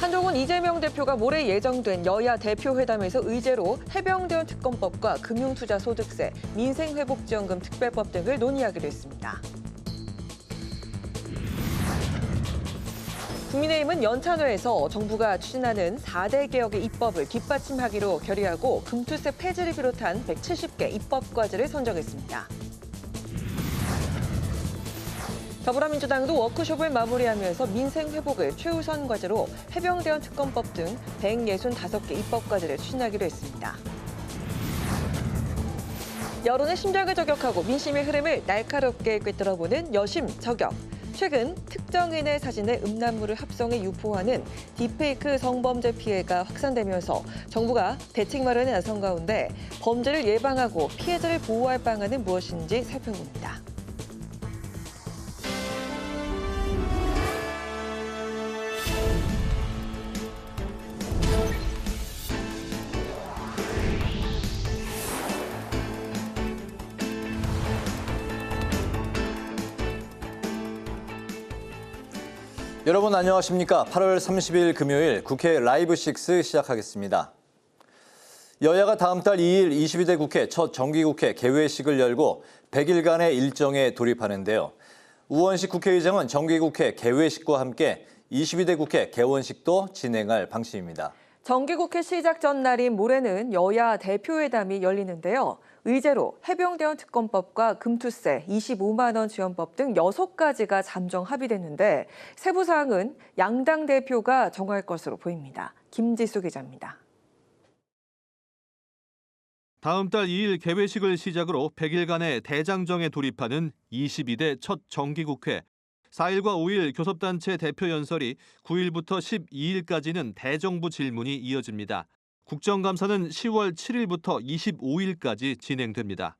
한동훈 이재명 대표가 모레 예정된 여야 대표회담에서 의제로 해병대원 특검법과 금융투자소득세, 민생회복지원금 특별법 등을 논의하기로 했습니다. 국민의힘은 연찬회에서 정부가 추진하는 4대 개혁의 입법을 뒷받침하기로 결의하고 금투세 폐지를 비롯한 170개 입법 과제를 선정했습니다. 더불어민주당도 워크숍을 마무리하면서 민생 회복을 최우선 과제로 해병대원 특검법 등 165개 입법 과제를 추진하기로 했습니다. 여론의 심장을 저격하고 민심의 흐름을 날카롭게 꿰뚫어보는 여심 저격. 최근 특정인의 사진에 음란물을 합성해 유포하는 딥페이크 성범죄 피해가 확산되면서 정부가 대책 마련에 나선 가운데 범죄를 예방하고 피해자를 보호할 방안은 무엇인지 살펴봅니다. 여러분 안녕하십니까? 8월 30일 금요일 국회 라이브 6 시작하겠습니다. 여야가 다음 달 2일 22대 국회 첫 정기국회 개회식을 열고 100일간의 일정에 돌입하는데요. 우원식 국회의장은 정기국회 개회식과 함께 22대 국회 개원식도 진행할 방침입니다. 정기국회 시작 전날인 모레는 여야 대표회담이 열리는데요. 의제로 해병대원 특검법과 금투세, 25만 원 지원법 등 6가지가 잠정 합의됐는데 세부 사항은 양당 대표가 정할 것으로 보입니다. 김지수 기자입니다. 다음 달 2일 개회식을 시작으로 100일간의 대장정에 돌입하는 22대 첫 정기국회. 4일과 5일 교섭단체 대표 연설이 9일부터 12일까지는 대정부 질문이 이어집니다. 국정감사는 10월 7일부터 25일까지 진행됩니다.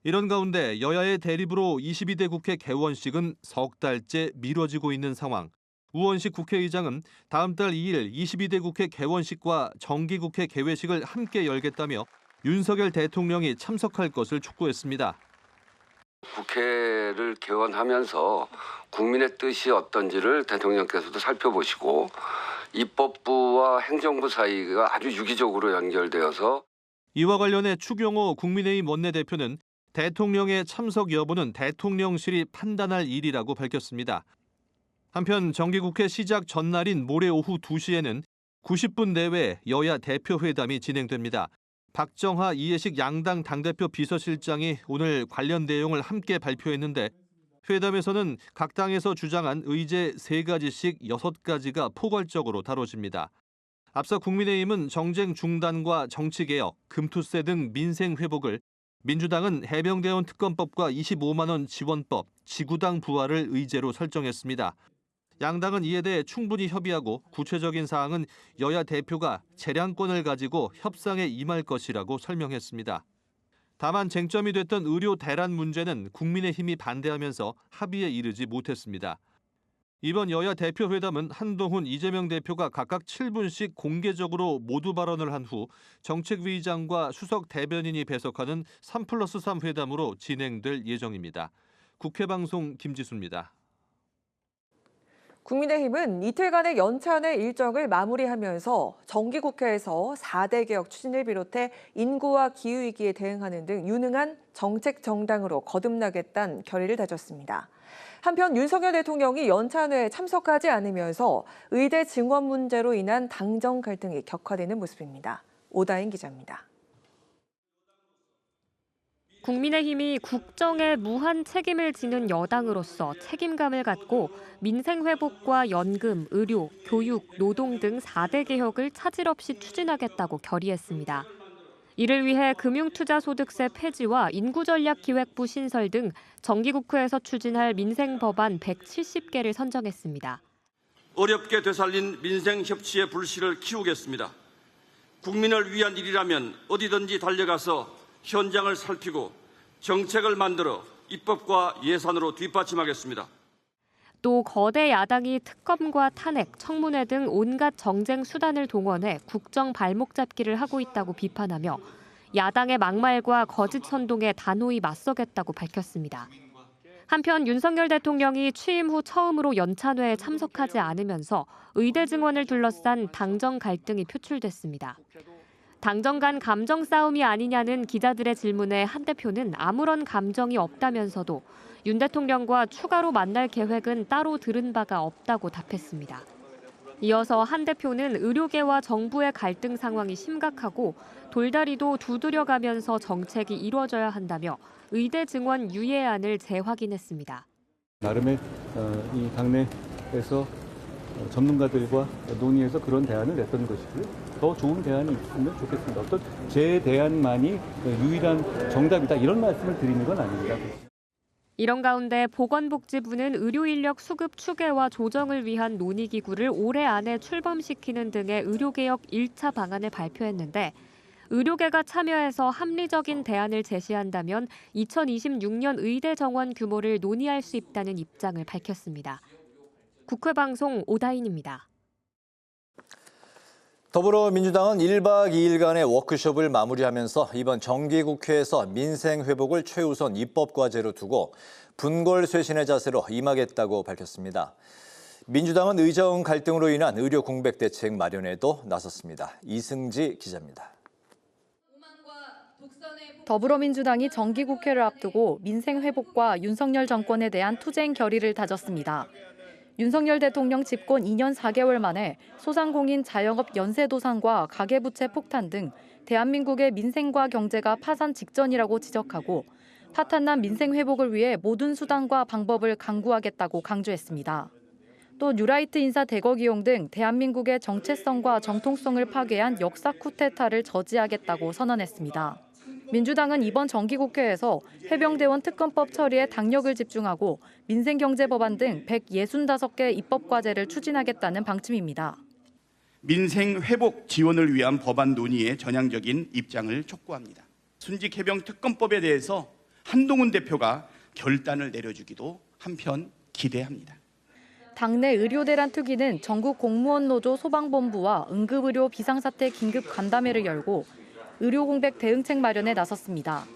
이런 가운데 여야의 대립으로 22대 국회 개원식은 석 달째 미뤄지고 있는 상황. 우원식 국회의장은 다음 달 2일 22대 국회 개원식과 정기국회 개회식을 함께 열겠다며 윤석열 대통령이 참석할 것을 촉구했습니다. 국회를 개원하면서 국민의 뜻이 어떤지를 대통령께서도 살펴보시고 입법부와 행정부 사이가 아주 유기적으로 연결되어서 이와 관련해 추경호 국민의힘 원내대표는 대통령의 참석 여부는 대통령실이 판단할 일이라고 밝혔습니다. 한편 정기국회 시작 전날인 모레 오후 2시에는 90분 내외 여야 대표회담이 진행됩니다. 박정하, 이해식 양당 당대표 비서실장이 오늘 관련 내용을 함께 발표했는데 회담에서는 각 당에서 주장한 의제 3가지씩 6가지가 포괄적으로 다뤄집니다. 앞서 국민의힘은 정쟁 중단과 정치개혁, 금투세 등 민생 회복을, 민주당은 해병대원 특검법과 25만 원 지원법, 지구당 부활을 의제로 설정했습니다. 양당은 이에 대해 충분히 협의하고 구체적인 사항은 여야 대표가 재량권을 가지고 협상에 임할 것이라고 설명했습니다. 다만 쟁점이 됐던 의료 대란 문제는 국민의힘이 반대하면서 합의에 이르지 못했습니다. 이번 여야 대표회담은 한동훈, 이재명 대표가 각각 7분씩 공개적으로 모두 발언을 한 후 정책위의장과 수석 대변인이 배석하는 3+3 회담으로 진행될 예정입니다. 국회방송 김지수입니다. 국민의힘은 이틀간의 연찬회 일정을 마무리하면서 정기국회에서 4대 개혁 추진을 비롯해 인구와 기후위기에 대응하는 등 유능한 정책 정당으로 거듭나겠다는 결의를 다졌습니다. 한편 윤석열 대통령이 연찬회에 참석하지 않으면서 의대 증원 문제로 인한 당정 갈등이 격화되는 모습입니다. 오다인 기자입니다. 국민의힘이 국정에 무한 책임을 지는 여당으로서 책임감을 갖고 민생 회복과 연금, 의료, 교육, 노동 등 4대 개혁을 차질 없이 추진하겠다고 결의했습니다. 이를 위해 금융투자소득세 폐지와 인구전략기획부 신설 등 정기국회에서 추진할 민생 법안 170개를 선정했습니다. 어렵게 되살린 민생 협치의 불씨를 키우겠습니다. 국민을 위한 일이라면 어디든지 달려가서 현장을 살피고 정책을 만들어 입법과 예산으로 뒷받침하겠습니다. 또 거대 야당이 특검과 탄핵, 청문회 등 온갖 정쟁 수단을 동원해 국정 발목 잡기를 하고 있다고 비판하며 야당의 막말과 거짓 선동에 단호히 맞서겠다고 밝혔습니다. 한편 윤석열 대통령이 취임 후 처음으로 연찬회에 참석하지 않으면서 의대 증원을 둘러싼 당정 갈등이 표출됐습니다. 당정 간 감정 싸움이 아니냐는 기자들의 질문에 한 대표는 아무런 감정이 없다면서도 윤 대통령과 추가로 만날 계획은 따로 들은 바가 없다고 답했습니다. 이어서 한 대표는 의료계와 정부의 갈등 상황이 심각하고 돌다리도 두드려가면서 정책이 이루어져야 한다며 의대 증원 유예안을 재확인했습니다. 나름의 이 당내에서 전문가들과 논의해서 그런 대안을 냈던 것이고요. 더 좋은 대안이 있으면 좋겠습니다. 어떤 제 대안만이 유일한 정답이다 이런 말씀을 드리는 건 아닙니다. 이런 가운데 보건복지부는 의료인력 수급 추계와 조정을 위한 논의기구를 올해 안에 출범시키는 등의 의료개혁 1차 방안을 발표했는데 의료계가 참여해서 합리적인 대안을 제시한다면 2026년 의대 정원 규모를 논의할 수 있다는 입장을 밝혔습니다. 국회방송 오다인입니다. 더불어민주당은 1박 2일간의 워크숍을 마무리하면서 이번 정기국회에서 민생 회복을 최우선 입법과제로 두고 분골쇄신의 자세로 임하겠다고 밝혔습니다. 민주당은 의정 갈등으로 인한 의료 공백 대책 마련에도 나섰습니다. 이승지 기자입니다. 더불어민주당이 정기국회를 앞두고 민생 회복과 윤석열 정권에 대한 투쟁 결의를 다졌습니다. 윤석열 대통령 집권 2년 4개월 만에 소상공인 자영업 연쇄도산과 가계부채 폭탄 등 대한민국의 민생과 경제가 파산 직전이라고 지적하고 파탄난 민생 회복을 위해 모든 수단과 방법을 강구하겠다고 강조했습니다. 또 뉴라이트 인사 대거 기용 등 대한민국의 정체성과 정통성을 파괴한 역사 쿠데타를 저지하겠다고 선언했습니다. 민주당은 이번 정기국회에서 해병대원 특검법 처리에 당력을 집중하고 민생경제법안 등 165개 입법과제를 추진하겠다는 방침입니다. 민생 회복 지원을 위한 법안 논의에 전향적인 입장을 촉구합니다. 순직 해병 특검법에 대해서 한동훈 대표가 결단을 내려주기도 한편 기대합니다. 당내 의료대란 특위는 전국 공무원 노조 소방본부와 응급의료 비상사태 긴급 간담회를 열고 의료공백 대응책 마련에 나섰습니다.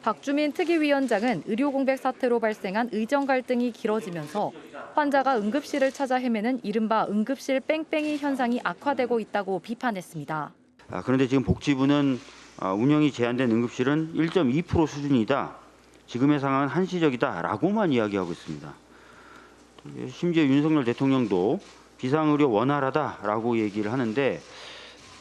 박주민 특위위원장은 의료공백 사태로 발생한 의정 갈등이 길어지면서 환자가 응급실을 찾아 헤매는 이른바 응급실 뺑뺑이 현상이 악화되고 있다고 비판했습니다. 그런데 지금 복지부는 운영이 제한된 응급실은 1.2% 수준이다. 지금의 상황은 한시적이다라고만 이야기하고 있습니다. 심지어 윤석열 대통령도 비상의료 원활하다라고 얘기를 하는데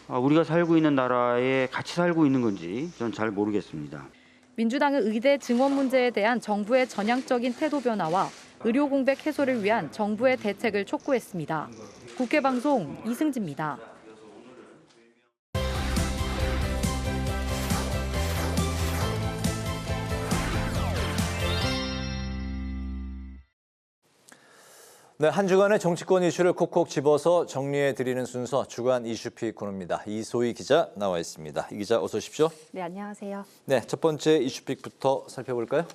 우리가 살고 있는 나라에 같이 살고 있는 건지 저는 잘 모르겠습니다. 민주당은 의대 증원 문제에 대한 정부의 전향적인 태도 변화와 의료 공백 해소를 위한 정부의 대책을 촉구했습니다. 국회방송 이승지입니다. 네, 한 주간의 정치권 이슈를 콕콕 집어서 정리해드리는 순서 주간 이슈픽 코너입니다. 이소희 기자 나와 있습니다. 이 기자 어서 오십시오. 네, 안녕하세요. 네, 첫 번째 이슈픽부터 살펴볼까요?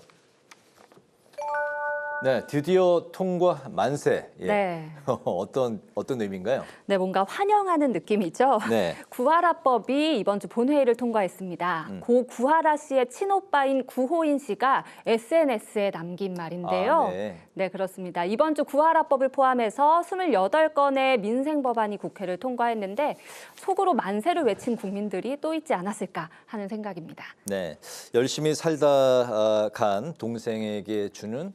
네, 드디어 통과 만세. 예. 네. 어떤 의미인가요? 네, 뭔가 환영하는 느낌이죠. 네. 구하라법이 이번 주 본회의를 통과했습니다. 고 구하라 씨의 친오빠인 구호인 씨가 SNS에 남긴 말인데요. 네, 그렇습니다. 이번 주 구하라법을 포함해서 28건의 민생 법안이 국회를 통과했는데 속으로 만세를 외친 국민들이 또 있지 않았을까 하는 생각입니다. 네, 열심히 살다 간 동생에게 주는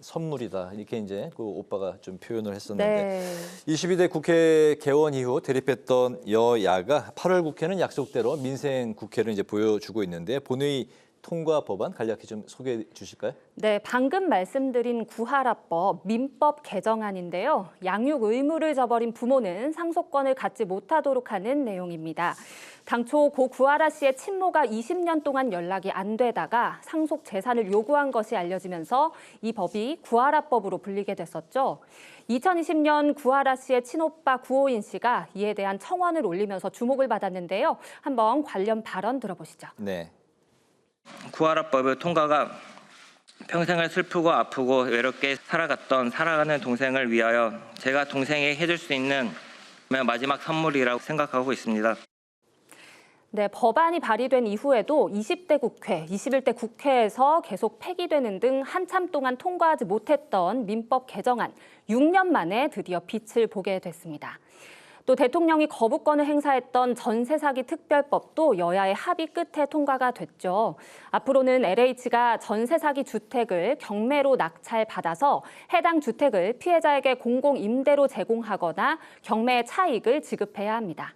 선물이다 이렇게 이제 그 오빠가 좀 표현을 했었는데 네. 22대 국회 개원 이후 대립했던 여야가 8월 국회는 약속대로 민생 국회를 이제 보여주고 있는데 본회의 통과 법안 간략히 좀 소개해 주실까요? 네, 방금 말씀드린 구하라법 민법 개정안인데요. 양육 의무를 저버린 부모는 상속권을 갖지 못하도록 하는 내용입니다. 당초 고 구하라 씨의 친모가 20년 동안 연락이 안 되다가 상속 재산을 요구한 것이 알려지면서 이 법이 구하라법으로 불리게 됐었죠. 2020년 구하라 씨의 친오빠 구호인 씨가 이에 대한 청원을 올리면서 주목을 받았는데요. 한번 관련 발언 들어보시죠. 네. 구하라법의 통과가 평생을 슬프고 아프고 외롭게 살아가는 동생을 위하여 제가 동생에게 해줄 수 있는 마지막 선물이라고 생각하고 있습니다. 네, 법안이 발의된 이후에도 20대 국회, 21대 국회에서 계속 폐기되는 등 한참 동안 통과하지 못했던 민법 개정안 6년 만에 드디어 빛을 보게 됐습니다. 또 대통령이 거부권을 행사했던 전세 사기 특별법도 여야의 합의 끝에 통과가 됐죠. 앞으로는 LH가 전세 사기 주택을 경매로 낙찰받아서 해당 주택을 피해자에게 공공 임대로 제공하거나 경매의 차익을 지급해야 합니다.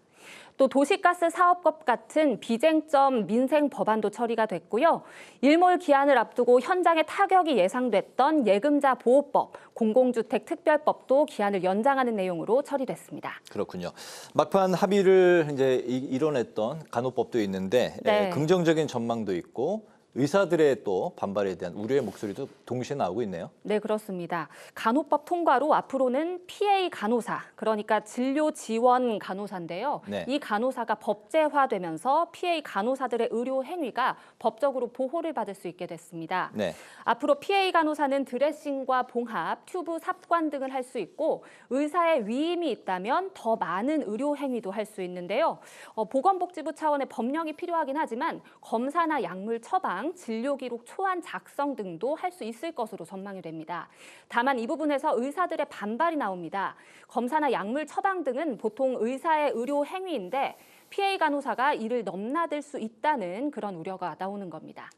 또 도시가스 사업법 같은 비쟁점 민생 법안도 처리가 됐고요. 일몰 기한을 앞두고 현장에 타격이 예상됐던 예금자 보호법, 공공주택 특별법도 기한을 연장하는 내용으로 처리됐습니다. 그렇군요. 막판 합의를 이제 이뤄냈던 간호법도 있는데 네. 긍정적인 전망도 있고 의사들의 또 반발에 대한 우려의 목소리도 동시에 나오고 있네요. 네, 그렇습니다. 간호법 통과로 앞으로는 PA 간호사, 그러니까 진료 지원 간호사인데요. 네. 이 간호사가 법제화되면서 PA 간호사들의 의료 행위가 법적으로 보호를 받을 수 있게 됐습니다. 네. 앞으로 PA 간호사는 드레싱과 봉합, 튜브 삽관 등을 할 수 있고 의사의 위임이 있다면 더 많은 의료 행위도 할 수 있는데요. 보건복지부 차원의 법령이 필요하긴 하지만 검사나 약물 처방, 진료 기록 초안 작성 등도 할 수 있을 것으로 전망이 됩니다. 다만 이 부분에서 의사들의 반발이 나옵니다. 검사나 약물 처방 등은 보통 의사의 의료 행위인데 PA 간호사가 이를 넘나들 수 있다는 그런 우려가 나오는 겁니다.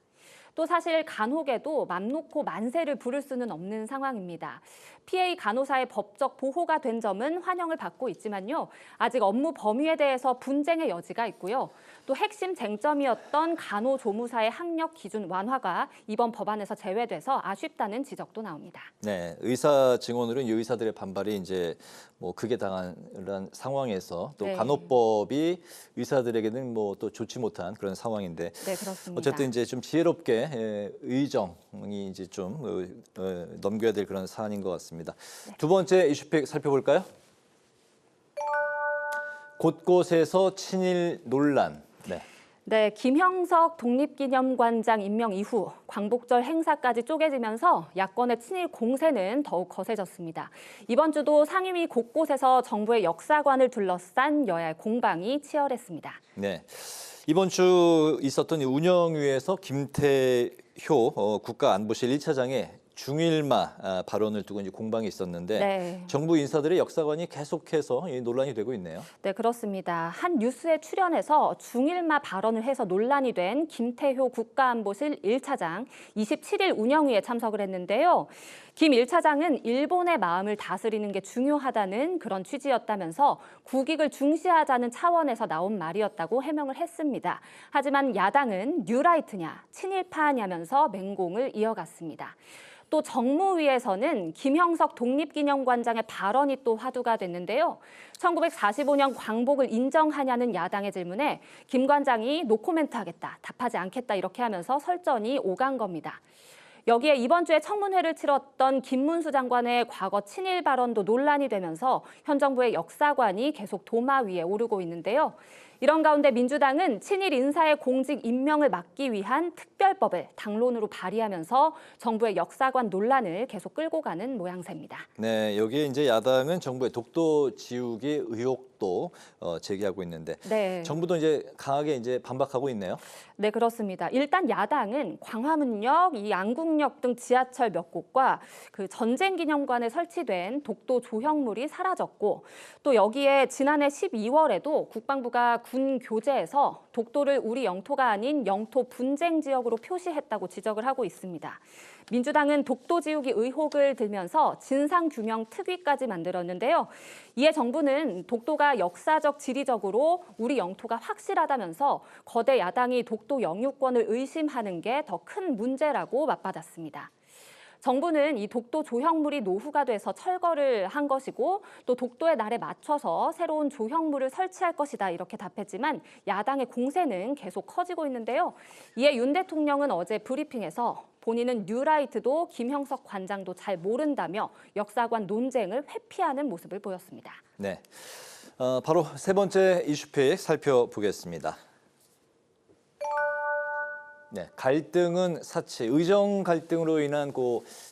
또 사실 간혹에도 맘 놓고 만세를 부를 수는 없는 상황입니다. PA 간호사의 법적 보호가 된 점은 환영을 받고 있지만요. 아직 업무 범위에 대해서 분쟁의 여지가 있고요. 또 핵심 쟁점이었던 간호조무사의 학력 기준 완화가 이번 법안에서 제외돼서 아쉽다는 지적도 나옵니다. 네, 의사 증언으로는 이 의사들의 반발이 이제 뭐 크게 당한 상황에서 또 네. 간호법이 의사들에게는 뭐 또 좋지 못한 그런 상황인데 네, 그렇습니다. 어쨌든 이제 좀 지혜롭게 의정이 이제 좀 넘겨야 될 그런 사안인 것 같습니다. 네. 두 번째 이슈픽 살펴볼까요? 곳곳에서 친일 논란. 네. 네, 김형석 독립기념관장 임명 이후 광복절 행사까지 쪼개지면서 야권의 친일 공세는 더욱 거세졌습니다. 이번 주도 상임위 곳곳에서 정부의 역사관을 둘러싼 여야의 공방이 치열했습니다. 네. 이번 주 있었던 운영위에서 김태효 국가안보실 1차장의 중일마 발언을 두고 이제 공방이 있었는데 네. 정부 인사들의 역사관이 계속해서 논란이 되고 있네요. 네, 그렇습니다. 한 뉴스에 출연해서 중일마 발언을 해서 논란이 된 김태효 국가안보실 1차장 27일 운영위에 참석을 했는데요. 김 1차장은 일본의 마음을 다스리는 게 중요하다는 그런 취지였다면서 국익을 중시하자는 차원에서 나온 말이었다고 해명을 했습니다. 하지만 야당은 뉴라이트냐, 친일파냐면서 맹공을 이어갔습니다. 또 정무위에서는 김형석 독립기념관장의 발언이 또 화두가 됐는데요. 1945년 광복을 인정하냐는 야당의 질문에 김 관장이 노코멘트 하겠다, 답하지 않겠다 이렇게 하면서 설전이 오간 겁니다. 여기에 이번 주에 청문회를 치렀던 김문수 장관의 과거 친일 발언도 논란이 되면서 현 정부의 역사관이 계속 도마 위에 오르고 있는데요. 이런 가운데 민주당은 친일 인사의 공직 임명을 막기 위한 특별법을 당론으로 발의하면서 정부의 역사관 논란을 계속 끌고 가는 모양새입니다. 네, 여기에 이제 야당은 정부의 독도 지우기 의혹도 제기하고 있는데 네. 정부도 이제 강하게 이제 반박하고 있네요. 네, 그렇습니다. 일단 야당은 광화문역, 이 양국역 등 지하철 몇 곳과 그 전쟁기념관에 설치된 독도 조형물이 사라졌고 또 여기에 지난해 12월에도 국방부가 군 교재에서 독도를 우리 영토가 아닌 영토 분쟁 지역으로 표시했다고 지적을 하고 있습니다. 민주당은 독도 지우기 의혹을 들면서 진상규명 특위까지 만들었는데요. 이에 정부는 독도가 역사적 지리적으로 우리 영토가 확실하다면서 거대 야당이 독도 영유권을 의심하는 게 더 큰 문제라고 맞받았습니다. 정부는 이 독도 조형물이 노후가 돼서 철거를 한 것이고 또 독도의 날에 맞춰서 새로운 조형물을 설치할 것이다 이렇게 답했지만 야당의 공세는 계속 커지고 있는데요. 이에 윤 대통령은 어제 브리핑에서 본인은 뉴라이트도 김형석 관장도 잘 모른다며 역사관 논쟁을 회피하는 모습을 보였습니다. 네, 바로 세 번째 이슈픽 살펴보겠습니다. 네, 갈등은 사치, 의정 갈등으로 인한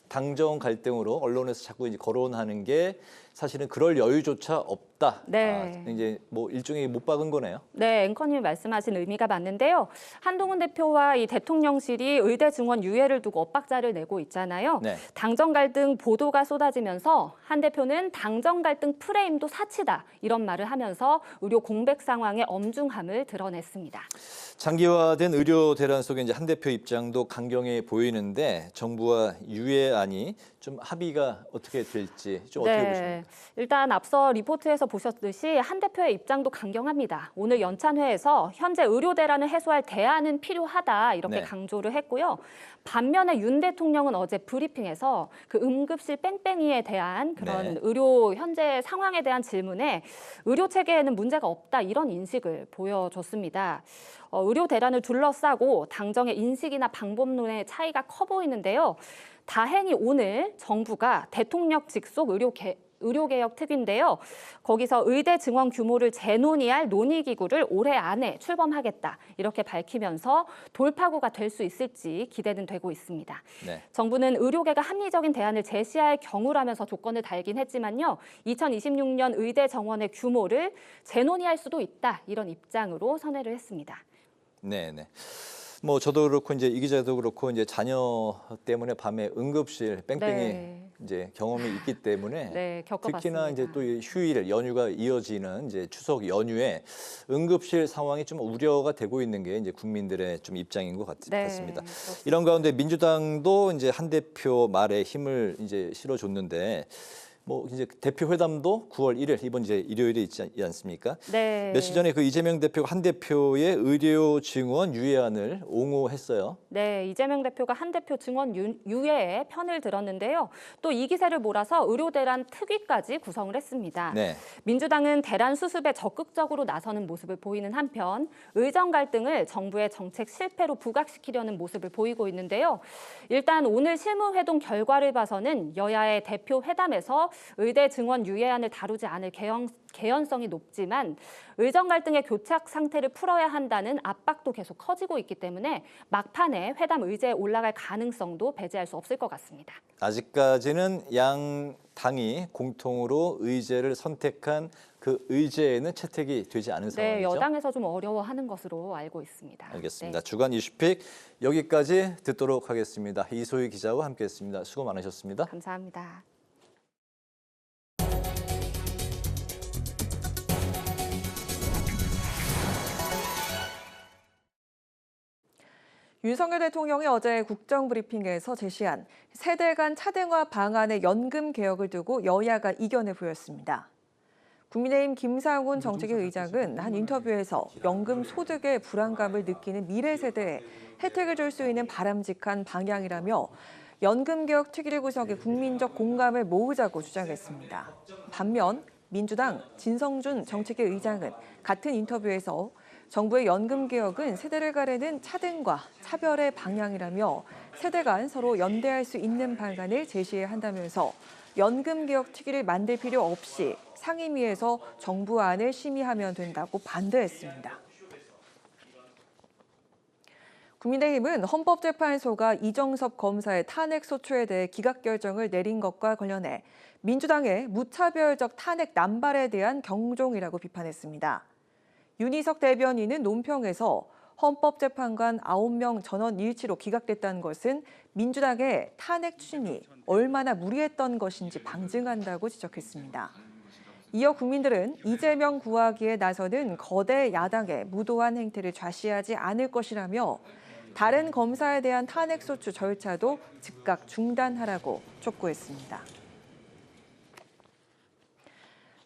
당정 갈등으로 언론에서 자꾸 이제 거론하는 게 사실은 그럴 여유조차 없다. 네. 이제 뭐 일종의 못 박은 거네요. 네, 앵커님 말씀하신 의미가 맞는데요. 한동훈 대표와 이 대통령실이 의대 증원 유예를 두고 엇박자를 내고 있잖아요. 네. 당정 갈등 보도가 쏟아지면서 한 대표는 당정 갈등 프레임도 사치다 이런 말을 하면서 의료 공백 상황의 엄중함을 드러냈습니다. 장기화된 의료 대란 속에 이제 한 대표 입장도 강경해 보이는데 정부와 유예안이 좀 합의가 어떻게 될지 좀 어떻게 보십니까? 일단 앞서 리포트에서 보셨듯이 한 대표의 입장도 강경합니다. 오늘 연찬회에서 현재 의료 대란을 해소할 대안은 필요하다 이렇게 네. 강조를 했고요. 반면에 윤 대통령은 어제 브리핑에서 그 응급실 뺑뺑이에 대한 그런 네. 의료 현재 상황에 대한 질문에 의료 체계에는 문제가 없다 이런 인식을 보여줬습니다. 의료 대란을 둘러싸고 당정의 인식이나 방법론의 차이가 커 보이는데요. 다행히 오늘 정부가 대통령 직속 의료개혁 특위인데요. 거기서 의대 증원 규모를 재논의할 논의기구를 올해 안에 출범하겠다 이렇게 밝히면서 돌파구가 될 수 있을지 기대는 되고 있습니다. 네. 정부는 의료계가 합리적인 대안을 제시할 경우라면서 조건을 달긴 했지만요. 2026년 의대 정원의 규모를 재논의할 수도 있다 이런 입장으로 선회를 했습니다. 네. 뭐 저도 그렇고 이제 이 기자도 그렇고 이제 자녀 때문에 밤에 응급실 뺑뺑이 네. 이제 경험이 있기 때문에 네, 겪어봤습니다. 특히나 이제 또 이 휴일 연휴가 이어지는 이제 추석 연휴에 응급실 상황이 좀 우려가 되고 있는 게 이제 국민들의 좀 입장인 것 같습니다. 그렇습니다. 이런 가운데 민주당도 이제 한 대표 말에 힘을 이제 실어줬는데. 뭐 이제 대표 회담도 9월 1일 이번 이제 일요일에 있지 않습니까? 네. 며칠 전에 그 이재명 대표가 한 대표의 의료 증원 유예안을 옹호했어요. 네, 이재명 대표가 한 대표 증원 유예에 편을 들었는데요. 또 이 기세를 몰아서 의료 대란 특위까지 구성을 했습니다. 네. 민주당은 대란 수습에 적극적으로 나서는 모습을 보이는 한편 의정 갈등을 정부의 정책 실패로 부각시키려는 모습을 보이고 있는데요. 일단 오늘 실무회동 결과를 봐서는 여야의 대표 회담에서 의대 증원 유예안을 다루지 않을 개연성이 높지만 의정 갈등의 교착 상태를 풀어야 한다는 압박도 계속 커지고 있기 때문에 막판에 회담 의제에 올라갈 가능성도 배제할 수 없을 것 같습니다. 아직까지는 양 당이 공통으로 의제를 선택한 그 의제에는 채택이 되지 않은 네, 상황이죠. 여당에서 좀 어려워하는 것으로 알고 있습니다. 알겠습니다. 네. 주간 이슈픽 여기까지 듣도록 하겠습니다. 이소희 기자와 함께했습니다. 수고 많으셨습니다. 감사합니다. 윤석열 대통령이 어제 국정브리핑에서 제시한 세대 간 차등화 방안의 연금 개혁을 두고 여야가 이견을 보였습니다. 국민의힘 김상훈 정책위 의장은 한 인터뷰에서 연금 소득의 불안감을 느끼는 미래 세대에 혜택을 줄 수 있는 바람직한 방향이라며 연금 개혁 특위를 구성해 국민적 공감을 모으자고 주장했습니다. 반면 민주당 진성준 정책위 의장은 같은 인터뷰에서 정부의 연금 개혁은 세대를 가르는 차등과 차별의 방향이라며 세대 간 서로 연대할 수 있는 방안을 제시해야 한다면서 연금 개혁 특위를 만들 필요 없이 상임위에서 정부안을 심의하면 된다고 반대했습니다. 국민의힘은 헌법재판소가 이정섭 검사의 탄핵 소추에 대해 기각 결정을 내린 것과 관련해 민주당의 무차별적 탄핵 남발에 대한 경종이라고 비판했습니다. 윤희석 대변인은 논평에서 헌법재판관 9명 전원 일치로 기각됐다는 것은 민주당의 탄핵 추진이 얼마나 무리했던 것인지 방증한다고 지적했습니다. 이어 국민들은 이재명 구하기에 나서는 거대 야당의 무도한 행태를 좌시하지 않을 것이라며 다른 검사에 대한 탄핵소추 절차도 즉각 중단하라고 촉구했습니다.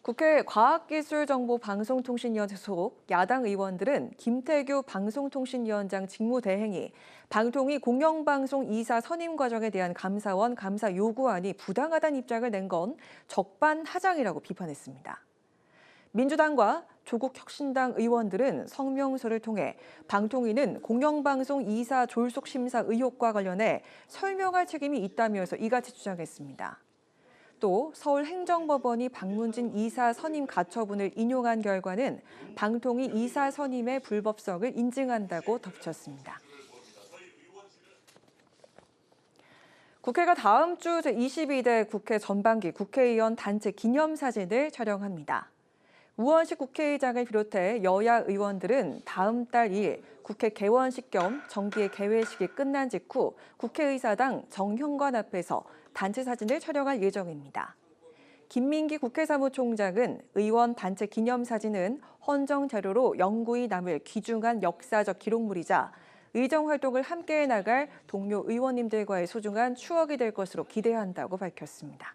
국회 과학기술정보방송통신위원회 소속 야당 의원들은 김태규 방송통신위원장 직무대행이 방통위 공영방송 이사 선임 과정에 대한 감사원 감사 요구안이 부당하다는 입장을 낸 건 적반하장이라고 비판했습니다. 민주당과 조국혁신당 의원들은 성명서를 통해 방통위는 공영방송 이사 졸속 심사 의혹과 관련해 설명할 책임이 있다면서 이같이 주장했습니다. 또 서울행정법원이 박문진 이사 선임 가처분을 인용한 결과는 방통위 이사 선임의 불법성을 인증한다고 덧붙였습니다. 국회가 다음 주 제22대 국회 전반기 국회의원 단체 기념사진을 촬영합니다. 우원식 국회의장을 비롯해 여야 의원들은 다음 달 2일 국회 개원식 겸 정기의 개회식이 끝난 직후 국회의사당 정현관 앞에서 단체 사진을 촬영할 예정입니다. 김민기 국회사무총장은 의원 단체 기념사진은 헌정 자료로 영구히 남을 귀중한 역사적 기록물이자 의정 활동을 함께해 나갈 동료 의원님들과의 소중한 추억이 될 것으로 기대한다고 밝혔습니다.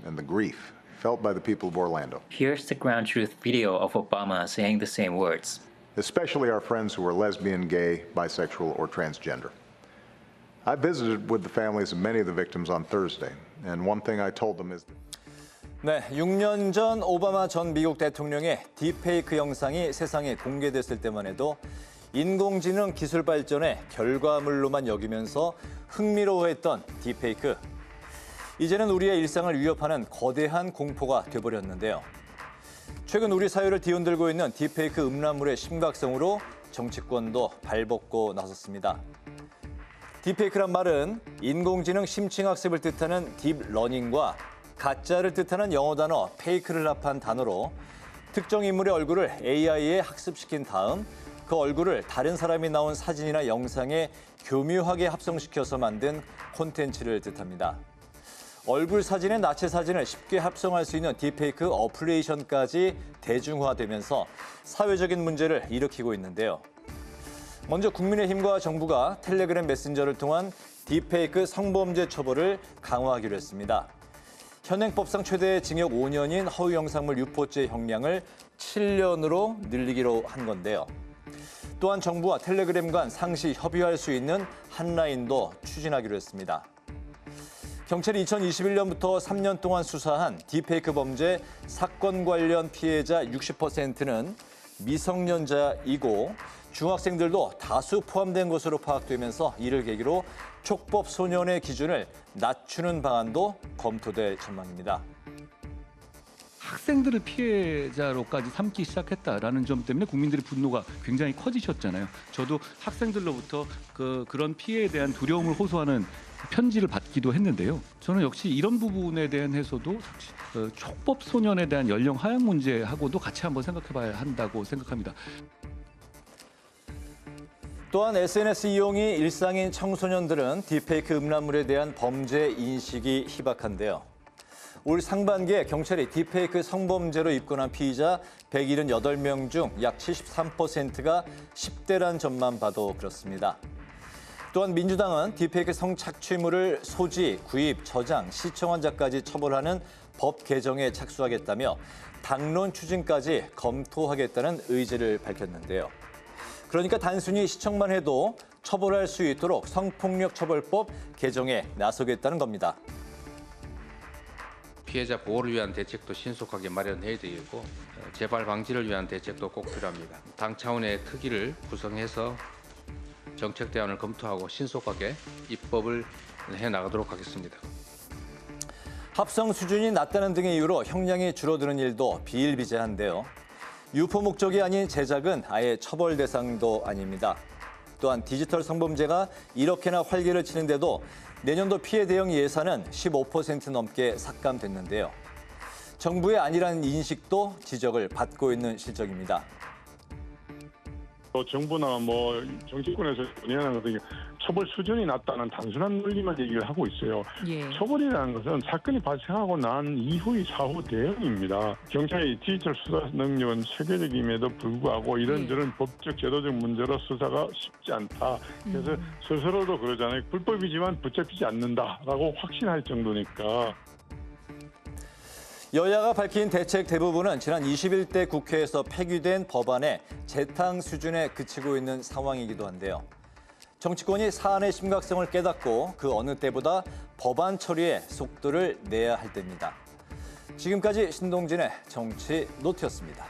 And the grief felt by the people of Orlando. Here's the ground truth video of Obama saying the same words. Especially our friends who are lesbian, gay, bisexual, or transgender. I visited with the families of many of the victims on Thursday, and one thing I told them is 네, 6년 전 오바마 전 미국 대통령의 딥페이크 영상이 세상에 공개됐을 때만 해도 인공지능 기술 발전의 결과물로만 여기면서 흥미로워했던 딥페이크. 이제는 우리의 일상을 위협하는 거대한 공포가 돼버렸는데요. 최근 우리 사회를 뒤흔들고 있는 딥페이크 음란물의 심각성으로 정치권도 발벗고 나섰습니다. 딥페이크란 말은 인공지능 심층학습을 뜻하는 딥러닝과 가짜를 뜻하는 영어 단어 페이크를 합한 단어로 특정 인물의 얼굴을 AI에 학습시킨 다음 그 얼굴을 다른 사람이 나온 사진이나 영상에 교묘하게 합성시켜서 만든 콘텐츠를 뜻합니다. 얼굴 사진에 나체 사진을 쉽게 합성할 수 있는 딥페이크 어플레이션까지 대중화되면서 사회적인 문제를 일으키고 있는데요. 먼저 국민의힘과 정부가 텔레그램 메신저를 통한 딥페이크 성범죄 처벌을 강화하기로 했습니다. 현행법상 최대 징역 5년인 허위 영상물 유포죄 형량을 7년으로 늘리기로 한 건데요. 또한 정부와 텔레그램 간 상시 협의할 수 있는 한라인도 추진하기로 했습니다. 경찰이 2021년부터 3년 동안 수사한 딥페이크 범죄 사건 관련 피해자 60%는 미성년자이고 중학생들도 다수 포함된 것으로 파악되면서 이를 계기로 촉법 소년의 기준을 낮추는 방안도 검토될 전망입니다. 학생들을 피해자로까지 삼기 시작했다라는 점 때문에 국민들의 분노가 굉장히 커지셨잖아요. 저도 학생들로부터 그런 피해에 대한 두려움을 호소하는 편지를 받기도 했는데요. 저는 역시 이런 부분에 대한 해서도 촉법 소년에 대한 연령 하향 문제하고도 같이 한번 생각해봐야 한다고 생각합니다. 또한 SNS 이용이 일상인 청소년들은 딥페이크 음란물에 대한 범죄 인식이 희박한데요. 올 상반기에 경찰이 딥페이크 성범죄로 입건한 피의자 178명 중 약 73%가 10대란 점만 봐도 그렇습니다. 또한 민주당은 딥페이크 성착취물을 소지, 구입, 저장, 시청한자까지 처벌하는 법 개정에 착수하겠다며 당론 추진까지 검토하겠다는 의지를 밝혔는데요. 그러니까 단순히 시청만 해도 처벌할 수 있도록 성폭력처벌법 개정에 나서겠다는 겁니다. 피해자 보호를 위한 대책도 신속하게 마련해야 되고 재발 방지를 위한 대책도 꼭 필요합니다. 당 차원의 특위를 구성해서 정책 대안을 검토하고 신속하게 입법을 해나가도록 하겠습니다. 합성 수준이 낮다는 등의 이유로 형량이 줄어드는 일도 비일비재한데요. 유포 목적이 아닌 제작은 아예 처벌 대상도 아닙니다. 또한 디지털 성범죄가 이렇게나 활기를 치는데도 내년도 피해 대응 예산은 15% 넘게 삭감됐는데요. 정부의 아니라는 인식도 지적을 받고 있는 실정입니다. 정부나 정치권에서 논의하는 것은 처벌 수준이 낮다는 단순한 논리만 얘기를 하고 있어요. 예. 처벌이라는 것은 사건이 발생하고 난 이후의 사후 대응입니다. 경찰의 디지털 수사 능력은 세계적임에도 불구하고 이런저런 법적 제도적 문제로 수사가 쉽지 않다. 그래서 스스로도 그러잖아요. 불법이지만 붙잡히지 않는다라고 확신할 정도니까. 여야가 밝힌 대책 대부분은 지난 21대 국회에서 폐기된 법안의 재탕 수준에 그치고 있는 상황이기도 한데요. 정치권이 사안의 심각성을 깨닫고 그 어느 때보다 법안 처리에 속도를 내야 할 때입니다. 지금까지 신동진의 정치 노트였습니다.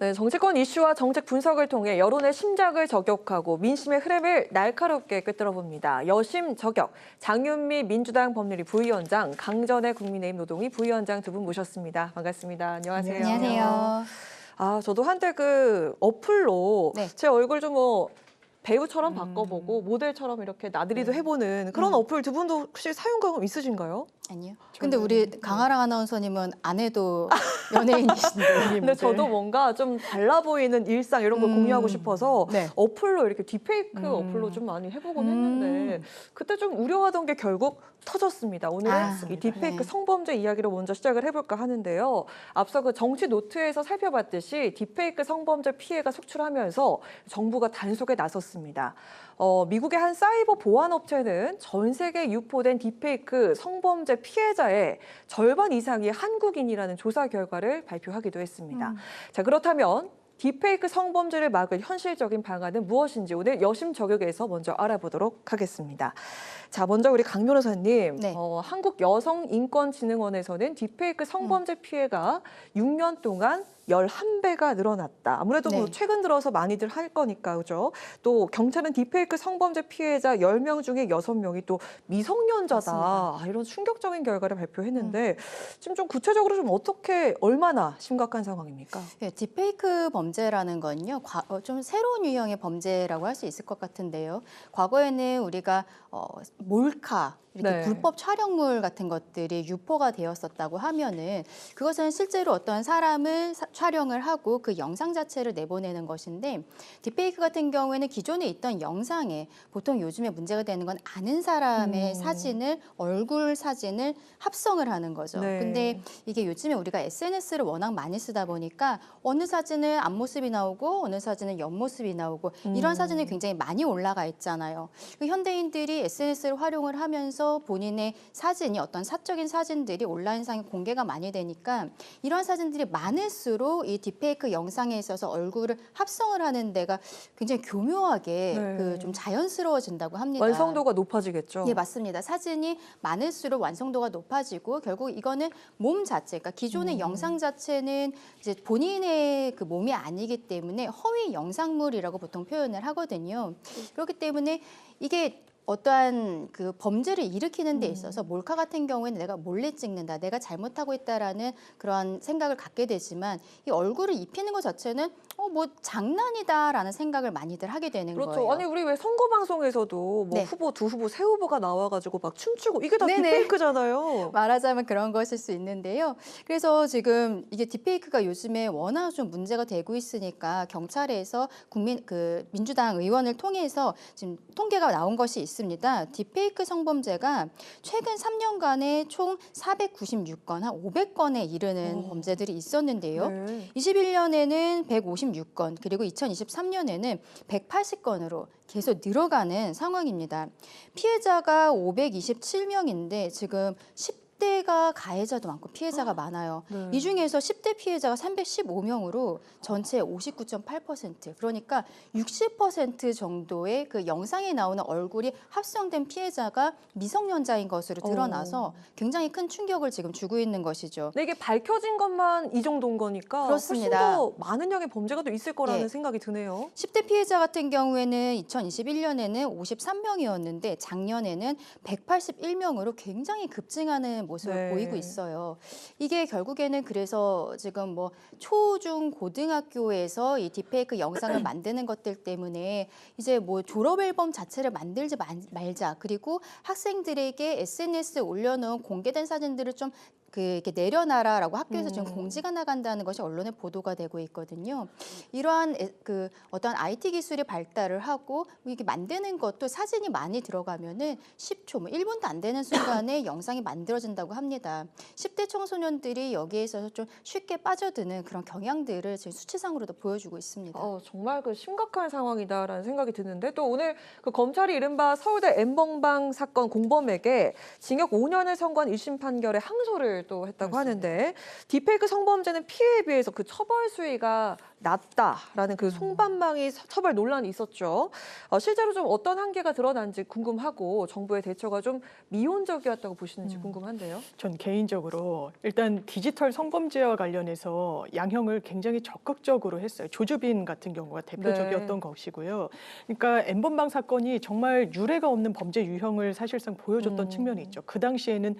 네, 네, 정치권 이슈와 정책 분석을 통해 여론의 심장을 저격하고 민심의 흐름을 날카롭게 꿰뚫어봅니다. 여심 저격, 장윤미 민주당 법률위 부위원장, 강전의 국민의힘 노동위 부위원장 두 분 모셨습니다. 반갑습니다. 안녕하세요. 안녕하세요. 아, 저도 한때 그 어플로 제 얼굴 좀 배우처럼 바꿔보고 모델처럼 이렇게 나들이도 해보는 그런 어플 두 분도 혹시 사용 경험 있으신가요? 아니요. 근데 우리 강아랑 아나운서님은 아내도 연예인이신데. 근데 저도 뭔가 좀 달라 보이는 일상 이런 걸 공유하고 싶어서 어플로 이렇게 딥페이크 어플로 좀 많이 해보곤 했는데 그때 좀 우려하던 게 결국 터졌습니다. 오늘은 이 딥페이크 성범죄 이야기로 먼저 시작을 해볼까 하는데요. 앞서 그 정치 노트에서 살펴봤듯이 딥페이크 성범죄 피해가 속출하면서 정부가 단속에 나섰습니다. 미국의 한 사이버 보안 업체는 전 세계에 유포된 딥페이크 성범죄 피해자의 절반 이상이 한국인이라는 조사 결과를 발표하기도 했습니다. 자, 그렇다면 딥페이크 성범죄를 막을 현실적인 방안은 무엇인지 오늘 여심 저격에서 먼저 알아보도록 하겠습니다. 자, 먼저 우리 강 변호사님, 한국여성인권진흥원에서는 딥페이크 성범죄 피해가 6년 동안 11배가 늘어났다. 아무래도 뭐 최근 들어서 많이들 할 거니까, 그죠? 또 경찰은 딥페이크 성범죄 피해자 10명 중에 6명이 또 미성년자다. 이런 충격적인 결과를 발표했는데 지금 좀 구체적으로 좀 어떻게 얼마나 심각한 상황입니까? 네, 딥페이크 범죄라는 건요. 좀 새로운 유형의 범죄라고 할 수 있을 것 같은데요. 과거에는 우리가 몰카 이렇게 불법 촬영물 같은 것들이 유포가 되었었다고 하면은 그것은 실제로 어떤 사람을 촬영을 하고 그 영상 자체를 내보내는 것인데 딥페이크 같은 경우에는 기존에 있던 영상에 보통 요즘에 문제가 되는 건 아는 사람의 사진을 얼굴 사진을 합성을 하는 거죠. 근데 이게 요즘에 우리가 SNS를 워낙 많이 쓰다 보니까 어느 사진은 앞모습이 나오고 어느 사진은 옆모습이 나오고 이런 사진이 굉장히 많이 올라가 있잖아요. 그 현대인들이 SNS를 활용을 하면서 본인의 사진이 어떤 사적인 사진들이 온라인상에 공개가 많이 되니까 이런 사진들이 많을수록 이 딥페이크 영상에 있어서 얼굴을 합성을 하는 데가 굉장히 교묘하게 좀 자연스러워진다고 합니다. 완성도가 높아지겠죠? 네, 맞습니다. 사진이 많을수록 완성도가 높아지고 결국 이거는 몸 자체, 그러니까 기존의 영상 자체는 이제 본인의 그 몸이 아니기 때문에 허위 영상물이라고 보통 표현을 하거든요. 그렇기 때문에 이게 어떠한 그 범죄를 일으키는 데 있어서 몰카 같은 경우에는 내가 몰래 찍는다, 내가 잘못하고 있다라는 그런 생각을 갖게 되지만 이 얼굴을 입히는 것 자체는 뭐 장난이다라는 생각을 많이들 하게 되는 거예요. 아니 우리 왜 선거 방송에서도 뭐 후보 두 후보 세 후보가 나와가지고 막 춤추고 이게 다 딥페이크잖아요. 말하자면 그런 것일 수 있는데요. 그래서 지금 이게 딥페이크가 요즘에 워낙 좀 문제가 되고 있으니까 경찰에서 민주당 의원을 통해서 지금 통계가 나온 것이 있습니다. 딥페이크 성범죄가 최근 3년간에 총 496건, 한 500건에 이르는 범죄들이 있었는데요. 21년에는 156건, 그리고 2023년에는 180건으로 계속 늘어가는 상황입니다. 피해자가 527명인데 지금 10대가 가해자도 많고 피해자가 많아요. 이 중에서 10대 피해자가 315명으로 전체의 59.8%, 그러니까 60% 정도의 그 영상에 나오는 얼굴이 합성된 피해자가 미성년자인 것으로 드러나서 굉장히 큰 충격을 지금 주고 있는 것이죠. 근데 이게 밝혀진 것만 이 정도인 거니까 그렇습니다. 훨씬 더 많은 양의 범죄가 또 있을 거라는 생각이 드네요. 10대 피해자 같은 경우에는 2021년에는 53명이었는데 작년에는 181명으로 굉장히 급증하는 모습을 보이고 있어요. 이게 결국에는 그래서 지금 뭐 초, 중, 고등학교에서 이 딥페이크 영상을 만드는 것들 때문에 이제 뭐 졸업 앨범 자체를 만들지 말자. 그리고 학생들에게 SNS에 올려놓은 공개된 사진들을 좀 이렇게 내려놔라라고 학교에서 지금 공지가 나간다는 것이 언론에 보도가 되고 있거든요. 이러한 어떤 IT 기술이 발달을 하고 이게 만드는 것도 사진이 많이 들어가면은 10초, 뭐 1분도 안 되는 순간에 영상이 만들어진다고 합니다. 10대 청소년들이 여기에 있어서 좀 쉽게 빠져드는 그런 경향들을 지금 수치상으로도 보여주고 있습니다. 정말 그 심각한 상황이다라는 생각이 드는데 또 오늘 그 검찰이 이른바 서울대 N번방 사건 공범에게 징역 5년을 선고한 1심 판결에 항소를 또 했다고 하는데 딥페이크 성범죄는 피해에 비해서 그 처벌 수위가 낮다라는 그 송반망이 처벌 논란이 있었죠. 실제로 좀 어떤 한계가 드러난지 궁금하고 정부의 대처가 좀 미온적이었다고 보시는지 궁금한데요. 전 개인적으로 일단 디지털 성범죄와 관련해서 양형을 굉장히 적극적으로 했어요. 조주빈 같은 경우가 대표적이었던 것이고요. 그러니까 N번방 사건이 정말 유례가 없는 범죄 유형을 사실상 보여줬던 측면이 있죠. 그 당시에는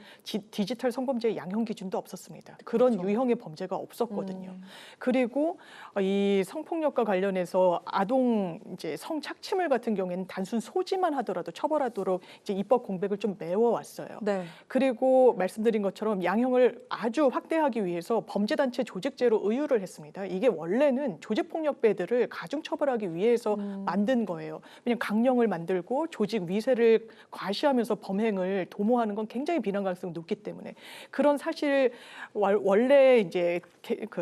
디지털 성범죄의 양형 기준도 없었습니다. 그런 그렇죠. 유형의 범죄가 없었거든요. 그리고 이 성폭력과 관련해서 아동 이제 성착취물 같은 경우에는 단순 소지만 하더라도 처벌하도록 이제 입법 공백을 좀 메워왔어요. 네. 그리고 말씀드린 것처럼 양형을 아주 확대하기 위해서 범죄단체 조직죄로 의율을 했습니다. 이게 원래는 조직폭력배들을 가중처벌하기 위해서 만든 거예요. 왜냐하면 강령을 만들고 조직 위세를 과시하면서 범행을 도모하는 건 굉장히 비난 가능성이 높기 때문에 그런 사실 원래 이제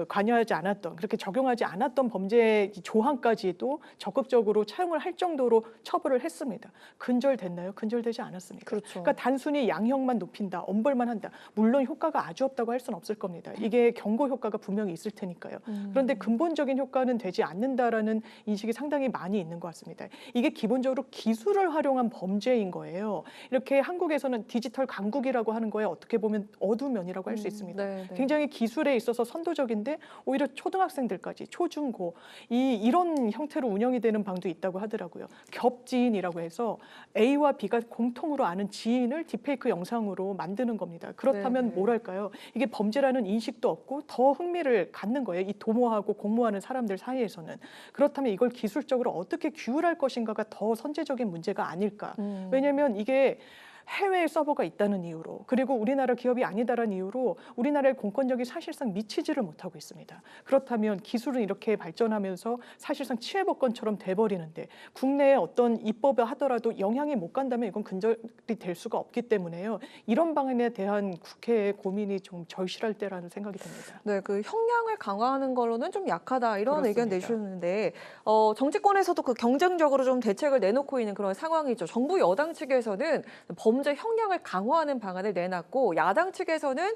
관여하지 않았던 그렇게 적용하지 않았던 범죄 조항까지도 적극적으로 차용을 할 정도로 처벌을 했습니다. 근절됐나요? 근절되지 않았습니다. 그렇죠. 그러니까 단순히 양형만 높인다, 엄벌만 한다. 물론 효과가 아주 없다고 할 수는 없을 겁니다. 이게 경고 효과가 분명히 있을 테니까요. 그런데 근본적인 효과는 되지 않는다라는 인식이 상당히 많이 있는 것 같습니다. 이게 기본적으로 기술을 활용한 범죄인 거예요. 이렇게 한국에서는 디지털 강국이라고 하는 거에 어떻게 보면 어두운 면이라고 할 수 있습니다. 굉장히 기술에 있어서 선도적인데 오히려 초등학생들까지 초중고 이런 형태로 운영이 되는 방도 있다고 하더라고요. 겹지인이라고 해서 A와 B가 공통으로 아는 지인을 딥페이크 영상으로 만드는 겁니다. 그렇다면 뭐랄까요? 이게 범죄라는 인식도 없고 더 흥미를 갖는 거예요. 이 도모하고 공모하는 사람들 사이에서는. 그렇다면 이걸 기술적으로 어떻게 규율할 것인가가 더 선제적인 문제가 아닐까. 왜냐하면 이게 해외에 서버가 있다는 이유로 그리고 우리나라 기업이 아니다라는 이유로 우리나라의 공권력이 사실상 미치지를 못하고 있습니다. 그렇다면 기술은 이렇게 발전하면서 사실상 치외법권처럼 돼버리는데 국내에 어떤 입법을 하더라도 영향이 못 간다면 이건 근절이 될 수가 없기 때문에요. 이런 방안에 대한 국회의 고민이 좀 절실할 때라는 생각이 듭니다. 네, 그 형량을 강화하는 걸로는 좀 약하다 이런 그렇습니다. 의견 내주셨는데 정치권에서도 그 경쟁적으로 좀 대책을 내놓고 있는 그런 상황이죠. 정부 여당 측에서는 범죄 형량을 강화하는 방안을 내놨고 야당 측에서는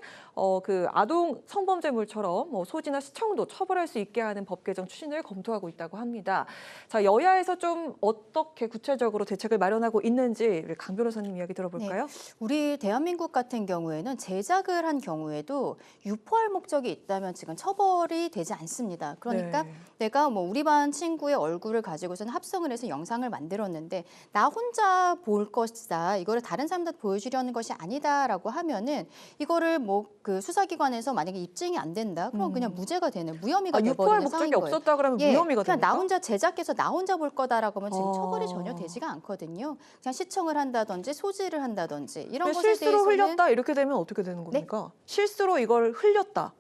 그 아동 성범죄물처럼 소지나 시청도 처벌할 수 있게 하는 법 개정 추진을 검토하고 있다고 합니다. 자, 여야에서 좀 어떻게 구체적으로 대책을 마련하고 있는지 우리 강 변호사님 이야기 들어볼까요? 네. 우리 대한민국 같은 경우에는 제작을 한 경우에도 유포할 목적이 있다면 지금 처벌이 되지 않습니다. 그러니까 내가 뭐 우리 반 친구의 얼굴을 가지고서는 합성을 해서 영상을 만들었는데 나 혼자 볼 것이다. 이거를 다른 사람한테 보여주려는 것이 아니다라고 하면은 이거를 뭐 그 수사기관에서 만약에 입증이 안 된다. 그럼 그냥 무죄가 되는 무혐의가 유포할 돼버리는 목적이 상황인 거예요. 없었다 그러면 무혐의가 그냥 됩니까? 나 혼자 제작해서 나 혼자 볼 거다라고 하면 지금 처벌이 전혀 되지가 않거든요. 그냥 시청을 한다든지 소지를 한다든지 이런 것에 실수로 대해서는 흘렸다 이렇게 되면 어떻게 되는 겁니까? 실수로 이걸 흘렸다.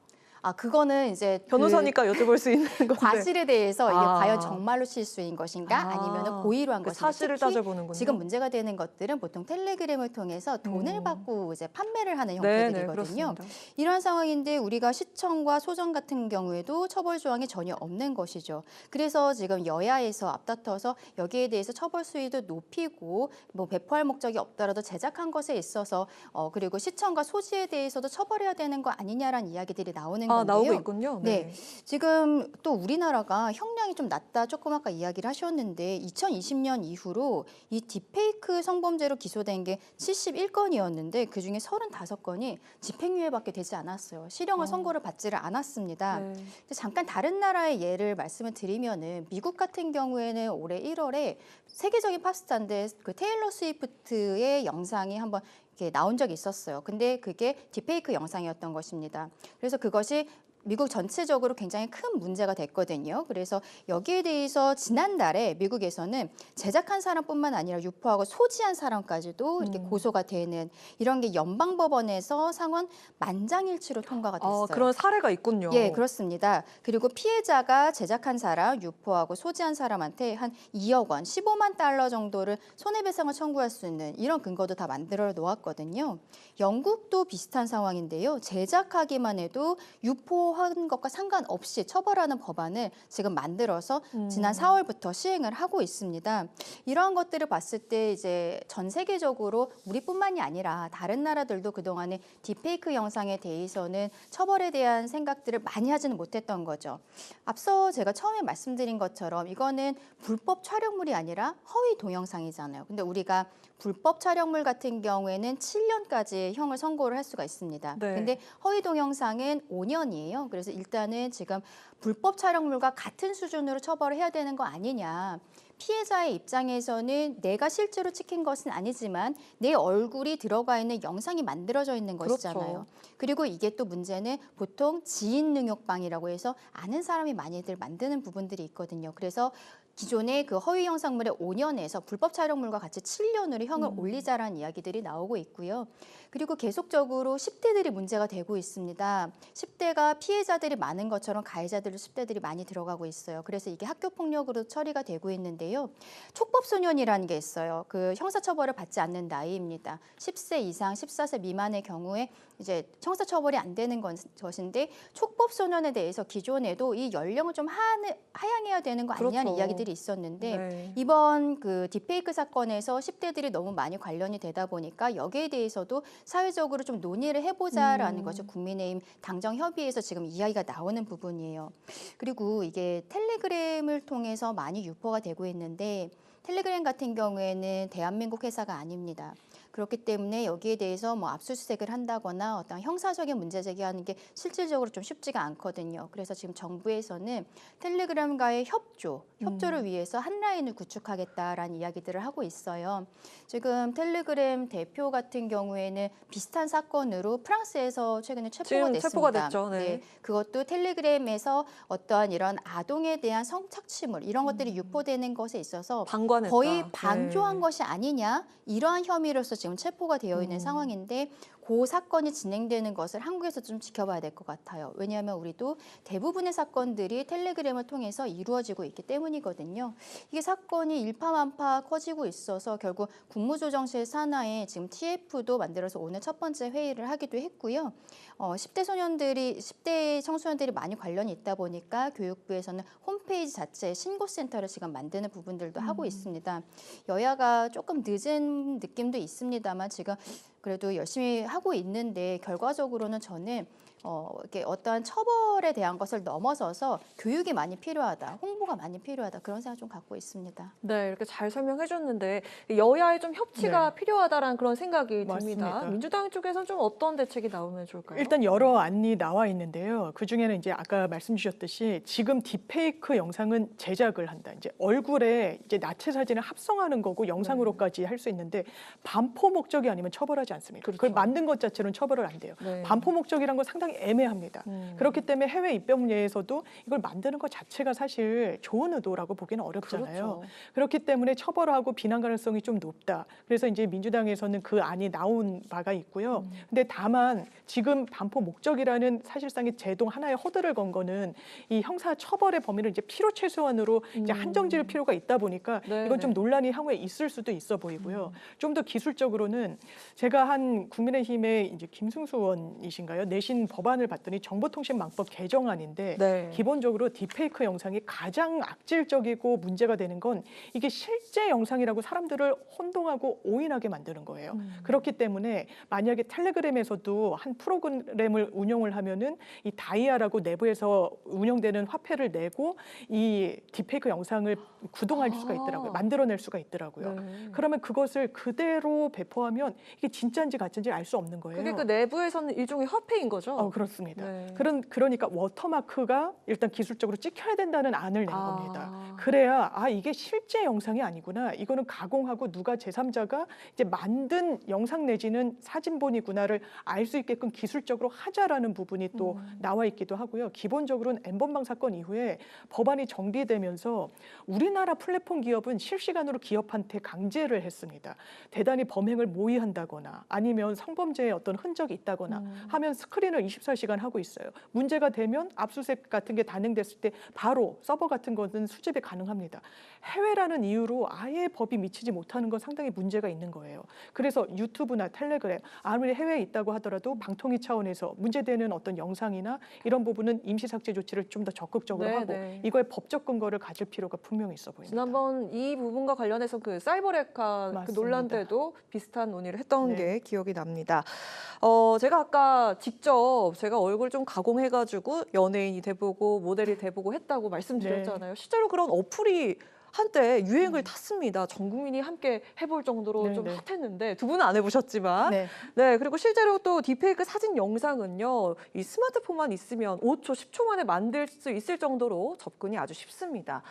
그거는 이제 변호사니까 여쭤볼 수 있는 건데. 과실에 대해서 이게 과연 정말로 실수인 것인가 아니면 고의로 한 그 것인가. 사실을 특히 따져보는군요. 지금 문제가 되는 것들은 보통 텔레그램을 통해서 돈을 받고 이제 판매를 하는 네, 형태들이거든요. 그렇습니다. 이러한 상황인데 우리가 시청과 소정 같은 경우에도 처벌 조항이 전혀 없는 것이죠. 그래서 지금 여야에서 앞다퉈서 여기에 대해서 처벌 수위도 높이고 뭐 배포할 목적이 없더라도 제작한 것에 있어서 그리고 시청과 소지에 대해서도 처벌해야 되는 거 아니냐라는 이야기들이 나오는 건데요. 나오고 있군요. 네. 지금 또 우리나라가 형량이 좀 낮다 조금 아까 이야기를 하셨는데 2020년 이후로 이 딥페이크 성범죄로 기소된 게 71건이었는데 그중에 35건이 집행유예밖에 되지 않았어요. 실형을 선고를 받지를 않았습니다. 근데 잠깐 다른 나라의 예를 말씀을 드리면은 미국 같은 경우에는 올해 1월에 세계적인 팝스타인데 그 테일러 스위프트의 영상이 한번 이렇게 나온 적이 있었어요. 근데 그게 딥페이크 영상이었던 것입니다. 그래서 그것이 미국 전체적으로 굉장히 큰 문제가 됐거든요. 그래서 여기에 대해서 지난달에 미국에서는 제작한 사람뿐만 아니라 유포하고 소지한 사람까지도 이렇게 고소가 되는 이런 게 연방법원에서 상원 만장일치로 통과가 됐어요. 그런 사례가 있군요. 예, 그렇습니다. 그리고 피해자가 제작한 사람, 유포하고 소지한 사람한테 한 2억 원, 15만 달러 정도를 손해배상을 청구할 수 있는 이런 근거도 다 만들어 놓았거든요. 영국도 비슷한 상황인데요. 제작하기만 해도 유포 유포한 것과 상관없이 처벌하는 법안을 지금 만들어서 지난 4월부터 시행을 하고 있습니다. 이러한 것들을 봤을 때 이제 전 세계적으로 우리뿐만이 아니라 다른 나라들도 그동안에 딥페이크 영상에 대해서는 처벌에 대한 생각들을 많이 하지는 못했던 거죠. 앞서 제가 처음에 말씀드린 것처럼 이거는 불법 촬영물이 아니라 허위 동영상이잖아요. 근데 우리가 불법 촬영물 같은 경우에는 7년까지 형을 선고를 할 수가 있습니다. 네. 근데 허위 동영상은 5년이에요. 그래서 일단은 지금 불법 촬영물과 같은 수준으로 처벌을 해야 되는 거 아니냐. 피해자의 입장에서는 내가 실제로 찍힌 것은 아니지만 내 얼굴이 들어가 있는 영상이 만들어져 있는 것이잖아요. 그렇죠. 그리고 이게 또 문제는 보통 지인 능욕방이라고 해서 아는 사람이 많이들 만드는 부분들이 있거든요. 그래서 기존의 그 허위 영상물의 5년에서 불법 촬영물과 같이 7년으로 형을 올리자라는 이야기들이 나오고 있고요. 그리고 계속적으로 10대들이 문제가 되고 있습니다. 10대가 피해자들이 많은 것처럼 가해자들도 10대들이 많이 들어가고 있어요. 그래서 이게 학교폭력으로 처리가 되고 있는데요. 촉법소년이라는 게 있어요. 그 형사처벌을 받지 않는 나이입니다. 10세 이상 14세 미만의 경우에 이제 형사처벌이 안 되는 것인데 촉법소년에 대해서 기존에도 이 연령을 좀 하향해야 되는 거 아니냐는 그렇죠. 이야기들이 있었는데 네. 이번 그 딥페이크 사건에서 10대들이 너무 많이 관련이 되다 보니까 여기에 대해서도 사회적으로 좀 논의를 해보자라는 것이 국민의힘 당정협의회에서 지금 이야기가 나오는 부분이에요. 그리고 이게 텔레그램을 통해서 많이 유포가 되고 있는데 텔레그램 같은 경우에는 대한민국 회사가 아닙니다. 그렇기 때문에 여기에 대해서 뭐 압수수색을 한다거나 어떤 형사적인 문제 제기하는 게 실질적으로 좀 쉽지가 않거든요. 그래서 지금 정부에서는 텔레그램과의 협조를 위해서 한 라인을 구축하겠다라는 이야기들을 하고 있어요. 지금 텔레그램 대표 같은 경우에는 비슷한 사건으로 프랑스에서 최근에 체포가 됐습니다. 체포가 됐죠. 네. 그것도 텔레그램에서 어떠한 이런 아동에 대한 성착취물 이런 것들이 유포되는 것에 있어서 방관했다. 거의 방조한 것이 아니냐 이러한 혐의로서 지금 체포가 되어 있는 상황인데 그 사건이 진행되는 것을 한국에서 좀 지켜봐야 될 것 같아요. 왜냐하면 우리도 대부분의 사건들이 텔레그램을 통해서 이루어지고 있기 때문이거든요. 이게 사건이 일파만파 커지고 있어서 결국 국무조정실 산하에 지금 TF도 만들어서 오늘 첫 번째 회의를 하기도 했고요. 10대 청소년들이 많이 관련이 있다 보니까 교육부에서는 홈페이지 자체에 신고센터를 지금 만드는 부분들도 하고 있습니다. 여야가 조금 늦은 느낌도 있습니다만 지금 그래도 열심히 하고 있는데 결과적으로는 저는 이렇게 어떠한 처벌에 대한 것을 넘어서서 교육이 많이 필요하다, 홍보가 많이 필요하다 그런 생각 좀 갖고 있습니다. 네, 이렇게 잘 설명해 줬는데 여야의 좀 협치가 필요하다라는 그런 생각이 듭니다. 맞습니다. 민주당 쪽에서는 좀 어떤 대책이 나오면 좋을까요? 일단 여러 안이 나와 있는데요. 그 중에는 이제 아까 말씀 주셨듯이 지금 딥페이크 영상은 제작을 한다. 이제 얼굴에 이제 나체 사진을 합성하는 거고 영상으로까지 할 수 있는데 반포 목적이 아니면 처벌하지 않습니다. 그렇죠. 그걸 만든 것 자체는 처벌을 안 돼요. 네. 반포 목적이란 건 상당히 애매합니다. 그렇기 때문에 해외 입법례에서도 이걸 만드는 것 자체가 사실 좋은 의도라고 보기는 어렵잖아요. 그렇죠. 그렇기 때문에 처벌하고 비난 가능성이 좀 높다. 그래서 이제 민주당에서는 그 안이 나온 바가 있고요. 근데 다만 지금 반포 목적이라는 사실상의 제동 하나의 허들을 건 거는 이 형사 처벌의 범위를 이제 필요 최소한으로 이제 한정 지을 필요가 있다 보니까 네, 이건 좀 네. 논란이 향후에 있을 수도 있어 보이고요. 좀 더 기술적으로는 제가 한 국민의힘의 이제 김승수 의원이신가요? 내신 법안을 봤더니 정보통신망법 개정안인데 네. 기본적으로 딥페이크 영상이 가장 악질적이고 문제가 되는 건 이게 실제 영상이라고 사람들을 혼동하고 오인하게 만드는 거예요. 그렇기 때문에 만약에 텔레그램에서도 한 프로그램을 운영을 하면은 이 다이아라고 내부에서 운영되는 화폐를 내고 이 딥페이크 영상을 구동할 수가 있더라고요. 만들어낼 수가 있더라고요. 네. 그러면 그것을 그대로 배포하면 이게 진짜인지 가짜인지 알 수 없는 거예요. 그게 그 내부에서는 일종의 화폐인 거죠? 그렇습니다. 네. 그러니까 워터마크가 일단 기술적으로 찍혀야 된다는 안을 낸 겁니다. 그래야 이게 실제 영상이 아니구나. 이거는 가공하고 누가 제3자가 이제 만든 영상 내지는 사진본이구나를 알 수 있게끔 기술적으로 하자라는 부분이 또 나와 있기도 하고요. 기본적으로는 N번방 사건 이후에 법안이 정비되면서 우리나라 플랫폼 기업은 실시간으로 기업한테 강제를 했습니다. 대단히 범행을 모의한다거나 아니면 성범죄의 어떤 흔적이 있다거나 하면 스크린을 24시간 하고 있어요. 문제가 되면 압수수색 같은 게 단행됐을 때 바로 서버 같은 것은 수집이 가능합니다. 해외라는 이유로 아예 법이 미치지 못하는 건 상당히 문제가 있는 거예요. 그래서 유튜브나 텔레그램 아무리 해외에 있다고 하더라도 방통위 차원에서 문제되는 어떤 영상이나 이런 부분은 임시 삭제 조치를 좀 더 적극적으로 네, 하고 네. 이거에 법적 근거를 가질 필요가 분명히 있어 보입니다. 지난번 이 부분과 관련해서 그 사이버레카 그 맞습니다. 논란 때도 비슷한 논의를 했던 네. 게 기억이 납니다. 제가 아까 직접 제가 얼굴 좀 가공해가지고 연예인이 돼보고 모델이 돼보고 했다고 말씀드렸잖아요. 실제로 그런 어플이 한때 유행을 탔습니다. 전 국민이 함께 해볼 정도로 네, 좀 네. 핫했는데 두 분은 안 해보셨지만 네. 네, 그리고 실제로 또 딥페이크 사진 영상은요, 이 스마트폰만 있으면 5초, 10초 만에 만들 수 있을 정도로 접근이 아주 쉽습니다.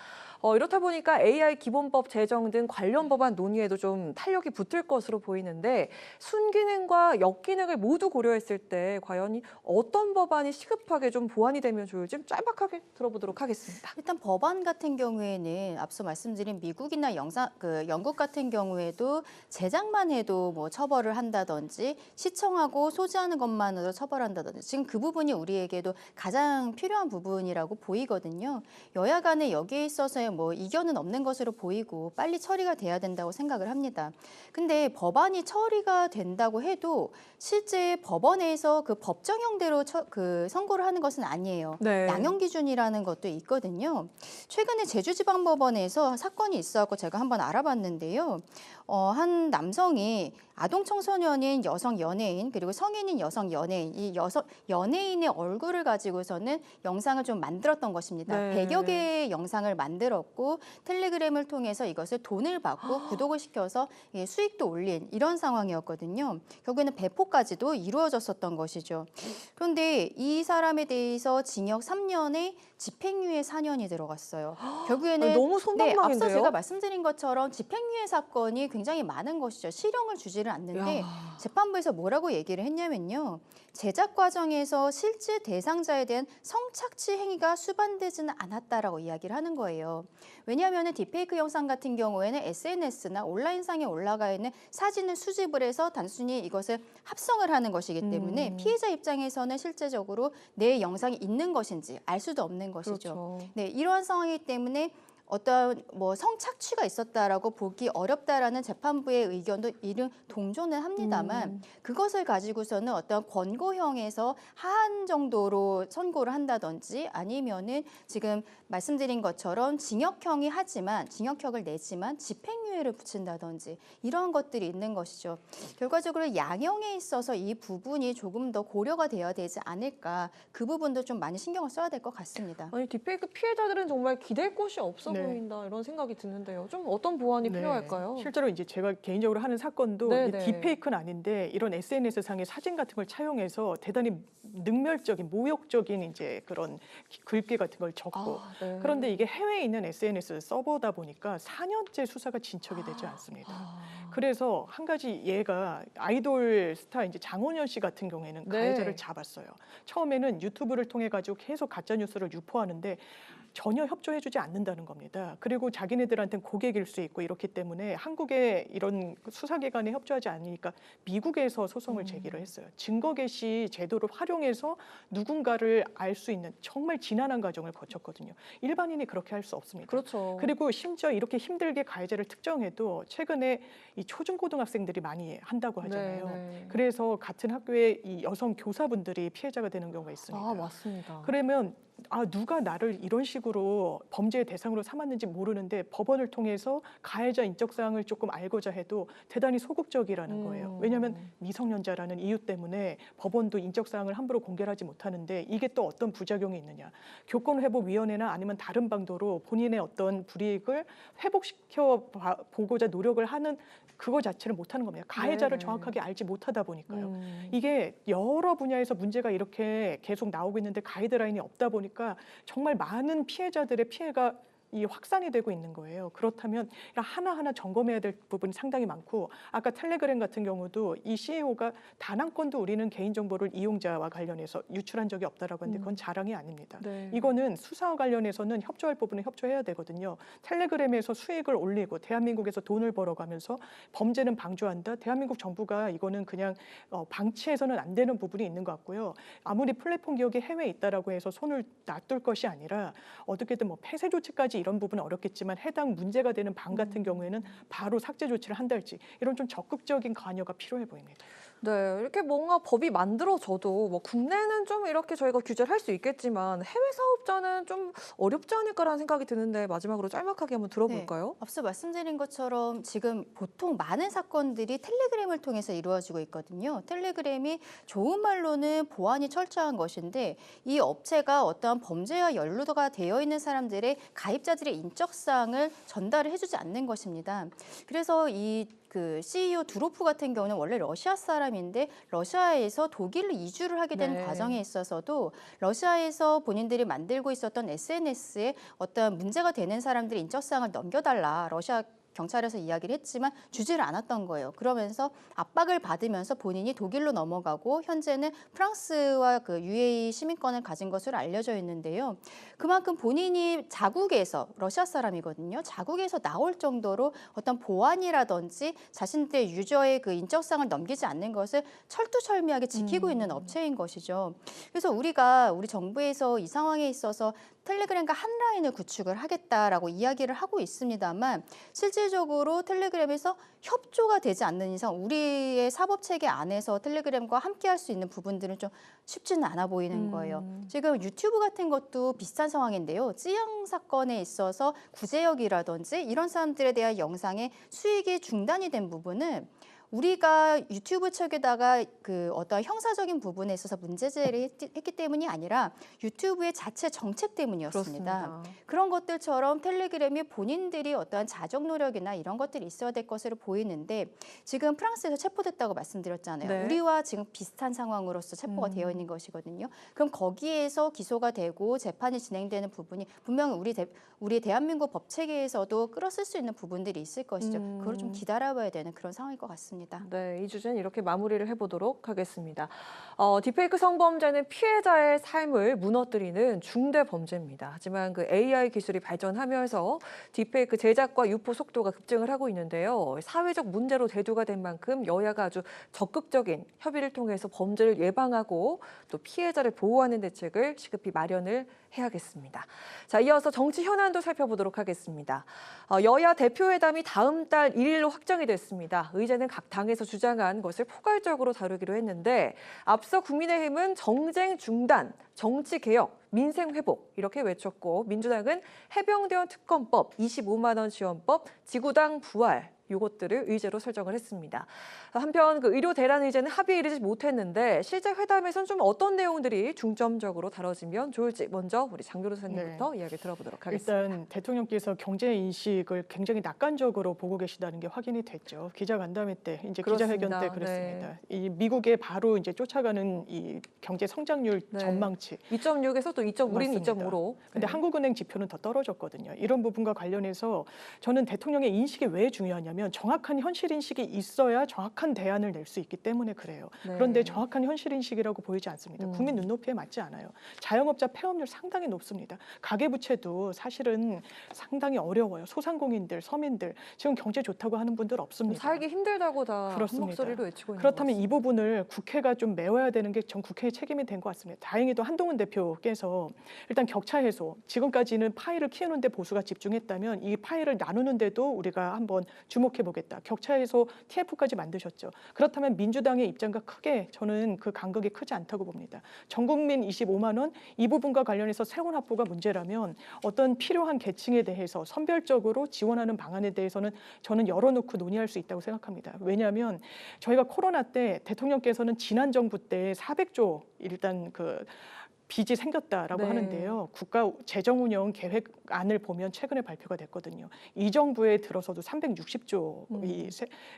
이렇다 보니까 AI 기본법 제정 등 관련 법안 논의에도 좀 탄력이 붙을 것으로 보이는데 순기능과 역기능을 모두 고려했을 때 과연 어떤 법안이 시급하게 좀 보완이 되면 좋을지 좀 짤막하게 들어보도록 하겠습니다. 일단 법안 같은 경우에는 앞서 말씀드린 미국이나 영국 같은 경우에도 제작만 해도 뭐 처벌을 한다든지 시청하고 소지하는 것만으로 처벌한다든지 지금 그 부분이 우리에게도 가장 필요한 부분이라고 보이거든요. 여야 간에 여기에 있어서의 뭐 이견은 없는 것으로 보이고 빨리 처리가 돼야 된다고 생각을 합니다. 근데 법안이 처리가 된다고 해도 실제 법원에서 그 법정형대로 선고를 하는 것은 아니에요. 네. 양형 기준이라는 것도 있거든요. 최근에 제주지방법원에서 사건이 있어서 제가 한번 알아봤는데요. 한 남성이 아동 청소년인 여성 연예인 그리고 성인인 여성 연예인 이 여성 연예인의 얼굴을 가지고서는 영상을 좀 만들었던 것입니다. 네. 100여 개의 영상을 만들었고 텔레그램을 통해서 이것을 돈을 받고 구독을 시켜서 수익도 올린 이런 상황이었거든요. 결국에는 배포까지도 이루어졌었던 것이죠. 그런데 이 사람에 대해서 징역 3년에 집행유예 4년이 들어갔어요. 결국에는 너무 손방망인데요? 앞서 제가 말씀드린 것처럼 집행유예 사건이 굉장히 많은 것이죠. 실형을 주지를 않는데 야. 재판부에서 뭐라고 얘기를 했냐면요. 제작 과정에서 실제 대상자에 대한 성착취 행위가 수반되지는 않았다라고 이야기를 하는 거예요. 왜냐하면 딥페이크 영상 같은 경우에는 SNS나 온라인상에 올라가 있는 사진을 수집을 해서 단순히 이것을 합성을 하는 것이기 때문에 피해자 입장에서는 실제적으로 내 영상이 있는 것인지 알 수도 없는 것이죠. 그렇죠. 네, 이러한 상황이기 때문에 어떤 뭐 성착취가 있었다라고 보기 어렵다라는 재판부의 의견도 이른 동조는 합니다만 그것을 가지고서는 어떤 권고형에서 하한 정도로 선고를 한다든지 아니면은 지금 말씀드린 것처럼 징역형이 하지만 징역형을 내지만 집행유예를 붙인다든지 이러한 것들이 있는 것이죠. 결과적으로 양형에 있어서 이 부분이 조금 더 고려가 되어야 되지 않을까 그 부분도 좀 많이 신경을 써야 될 것 같습니다. 아니 딥페이크 피해자들은 정말 기댈 곳이 없어 네. 보인다 이런 생각이 드는데요. 좀 어떤 보완이 네. 필요할까요? 실제로 이제 제가 개인적으로 하는 사건도 네, 이게 네. 딥페이크는 아닌데 이런 SNS상의 사진 같은 걸 차용해서 대단히 능멸적인 모욕적인 이제 그런 글귀 같은 걸 적고 네. 그런데 이게 해외에 있는 SNS 서버다 보니까 4년째 수사가 진척이 되지 않습니다. 그래서 한 가지 얘가 아이돌 스타 이제 장원현 씨 같은 경우에는 네. 가해자를 잡았어요. 처음에는 유튜브를 통해 가지고 계속 가짜 뉴스를 유포하는데 전혀 협조해주지 않는다는 겁니다. 그리고 자기네들한테는 고객일 수 있고 이렇기 때문에 한국의 이런 수사기관에 협조하지 않으니까 미국에서 소송을 제기를 했어요. 증거 개시 제도를 활용해서 누군가를 알 수 있는 정말 지난한 과정을 거쳤거든요. 일반인이 그렇게 할 수 없습니다. 그렇죠. 그리고 심지어 이렇게 힘들게 가해자를 특정해도 최근에 이 초중고등학생들이 많이 한다고 하잖아요. 네. 그래서 같은 학교의 이 여성 교사분들이 피해자가 되는 경우가 있습니다. 아, 맞습니다. 그러면 누가 나를 이런 식으로 범죄의 대상으로 삼았는지 모르는데 법원을 통해서 가해자 인적사항을 조금 알고자 해도 대단히 소극적이라는 거예요. 왜냐하면 미성년자라는 이유 때문에 법원도 인적사항을 함부로 공개를 하지 못하는데 이게 또 어떤 부작용이 있느냐. 교권회복위원회나 아니면 다른 방도로 본인의 어떤 불이익을 회복시켜 보고자 노력을 하는 그거 자체를 못하는 겁니다. 가해자를 네. 정확하게 알지 못하다 보니까요. 이게 여러 분야에서 문제가 이렇게 계속 나오고 있는데 가이드라인이 없다 보니까 정말 많은 피해자들의 피해가 이 확산이 되고 있는 거예요. 그렇다면 하나하나 점검해야 될 부분이 상당히 많고 아까 텔레그램 같은 경우도 이 CEO가 단 한 건도 우리는 개인정보를 이용자와 관련해서 유출한 적이 없다라고 하는데 그건 자랑이 아닙니다. 네. 이거는 수사와 관련해서는 협조할 부분은 협조해야 되거든요. 텔레그램에서 수익을 올리고 대한민국에서 돈을 벌어가면서 범죄는 방조한다. 대한민국 정부가 이거는 그냥 방치해서는 안 되는 부분이 있는 것 같고요. 아무리 플랫폼 기업이 해외에 있다라고 해서 손을 놔둘 것이 아니라 어떻게든 뭐 폐쇄 조치까지 이런 부분은 어렵겠지만 해당 문제가 되는 방 같은 경우에는 바로 삭제 조치를 한달지 이런 좀 적극적인 관여가 필요해 보입니다. 네, 이렇게 뭔가 법이 만들어져도 뭐 국내는 좀 이렇게 저희가 규제를 할 수 있겠지만 해외 사업자는 좀 어렵지 않을까라는 생각이 드는데 마지막으로 짤막하게 한번 들어볼까요? 네, 앞서 말씀드린 것처럼 지금 보통 많은 사건들이 텔레그램을 통해서 이루어지고 있거든요. 텔레그램이 좋은 말로는 보안이 철저한 것인데 이 업체가 어떠한 범죄와 연루가 되어 있는 사람들의 가입자들의 인적사항을 전달을 해주지 않는 것입니다. 그래서 그 CEO 두로프 같은 경우는 원래 러시아 사람인데 러시아에서 독일로 이주를 하게 되는 과정에 있어서도 러시아에서 본인들이 만들고 있었던 SNS에 어떤 문제가 되는 사람들의 인적사항을 넘겨달라 러시아 경찰에서 이야기를 했지만 주지를 않았던 거예요. 그러면서 압박을 받으면서 본인이 독일로 넘어가고 현재는 프랑스와 그 UAE 시민권을 가진 것으로 알려져 있는데요. 그만큼 본인이 자국에서 러시아 사람이거든요. 자국에서 나올 정도로 어떤 보안이라든지 자신들의 유저의 그 인적사항을 넘기지 않는 것을 철두철미하게 지키고 있는 업체인 것이죠. 그래서 우리 정부에서 이 상황에 있어서 텔레그램과 한 라인을 구축을 하겠다라고 이야기를 하고 있습니다만 실질적으로 텔레그램에서 협조가 되지 않는 이상 우리의 사법체계 안에서 텔레그램과 함께할 수 있는 부분들은 좀 쉽지는 않아 보이는 거예요. 지금 유튜브 같은 것도 비슷한 상황인데요. 찌양 사건에 있어서 구제역이라든지 이런 사람들에 대한 영상의 수익이 중단이 된 부분은 우리가 유튜브 측에다가 그 어떤 형사적인 부분에 있어서 문제제기를 했기 때문이 아니라 유튜브의 자체 정책 때문이었습니다. 그렇습니다. 그런 것들처럼 텔레그램이 본인들이 어떠한 자정 노력이나 이런 것들이 있어야 될 것으로 보이는데 지금 프랑스에서 체포됐다고 말씀드렸잖아요. 네. 우리와 지금 비슷한 상황으로서 체포가 되어 있는 것이거든요. 그럼 거기에서 기소가 되고 재판이 진행되는 부분이 분명 우리 대한민국 법 체계에서도 끌어쓸 수 있는 부분들이 있을 것이죠. 그걸 좀 기다려봐야 되는 그런 상황일 것 같습니다. 네, 이 주제는 이렇게 마무리를 해보도록 하겠습니다. 딥페이크 성범죄는 피해자의 삶을 무너뜨리는 중대 범죄입니다. 하지만 그 AI 기술이 발전하면서 딥페이크 제작과 유포 속도가 급증을 하고 있는데요. 사회적 문제로 대두가 된 만큼 여야가 아주 적극적인 협의를 통해서 범죄를 예방하고 또 피해자를 보호하는 대책을 시급히 마련을 해야겠습니다. 자, 이어서 정치 현안도 살펴보도록 하겠습니다. 여야 대표회담이 다음 달 1일로 확정이 됐습니다. 의제는 각 당에서 주장한 것을 포괄적으로 다루기로 했는데 앞서 국민의힘은 정쟁 중단, 정치 개혁, 민생 회복 이렇게 외쳤고 민주당은 해병대원 특검법, 25만 원 지원법, 지구당 부활 요것들을 의제로 설정을 했습니다. 한편 그 의료 대란 의제는 합의에 이르지 못했는데 실제 회담에선 좀 어떤 내용들이 중점적으로 다뤄지면 좋을지 먼저 우리 장 변호사님부터 이야기 들어보도록 하겠습니다. 일단 대통령께서 경제 인식을 굉장히 낙관적으로 보고 계시다는 게 확인이 됐죠. 기자간담회 때, 이제 기자회견 때 그랬습니다. 이 미국에 바로 이제 쫓아가는 이 경제 성장률 전망치 2.6에서 또 2.5, 우리는 2.5로. 근데 한국은행 지표는 더 떨어졌거든요. 이런 부분과 관련해서 저는 대통령의 인식이 왜 중요하냐면 정확한 현실 인식이 있어야 정확한 대안을 낼 수 있기 때문에 그래요. 그런데 정확한 현실 인식이라고 보이지 않습니다. 국민 눈높이에 맞지 않아요. 자영업자 폐업률 상당히 높습니다. 가계부채도 사실은 상당히 어려워요. 소상공인들, 서민들 지금 경제 좋다고 하는 분들 없습니다. 살기 힘들다고 다 그렇습니다. 한 목소리로 외치고 있는 그렇다면 이 부분을 국회가 좀 메워야 되는 게 전 국회의 책임이 된 것 같습니다. 다행히도 한동훈 대표께서 일단 격차 해소, 지금까지는 파일을 키우는 데 보수가 집중했다면 이 파일을 나누는 데도 우리가 한번 주목해보겠다. 격차 해소 TF까지 만드셨죠. 그렇다면 민주당의 입장과 크게 저는 그 간극이 크지 않다고 봅니다. 전국민 25만 원 이 부분과 관련해서 세원 확보가 문제라면 어떤 필요한 계층에 대해서 선별적으로 지원하는 방안에 대해서는 저는 열어놓고 논의할 수 있다고 생각합니다. 왜냐하면 저희가 코로나 때 대통령께서는 지난 정부 때 400조 일단 그 빚이 생겼다라고 하는데요. 국가 재정 운영 계획 안을 보면 최근에 발표가 됐거든요. 이 정부에 들어서도 360조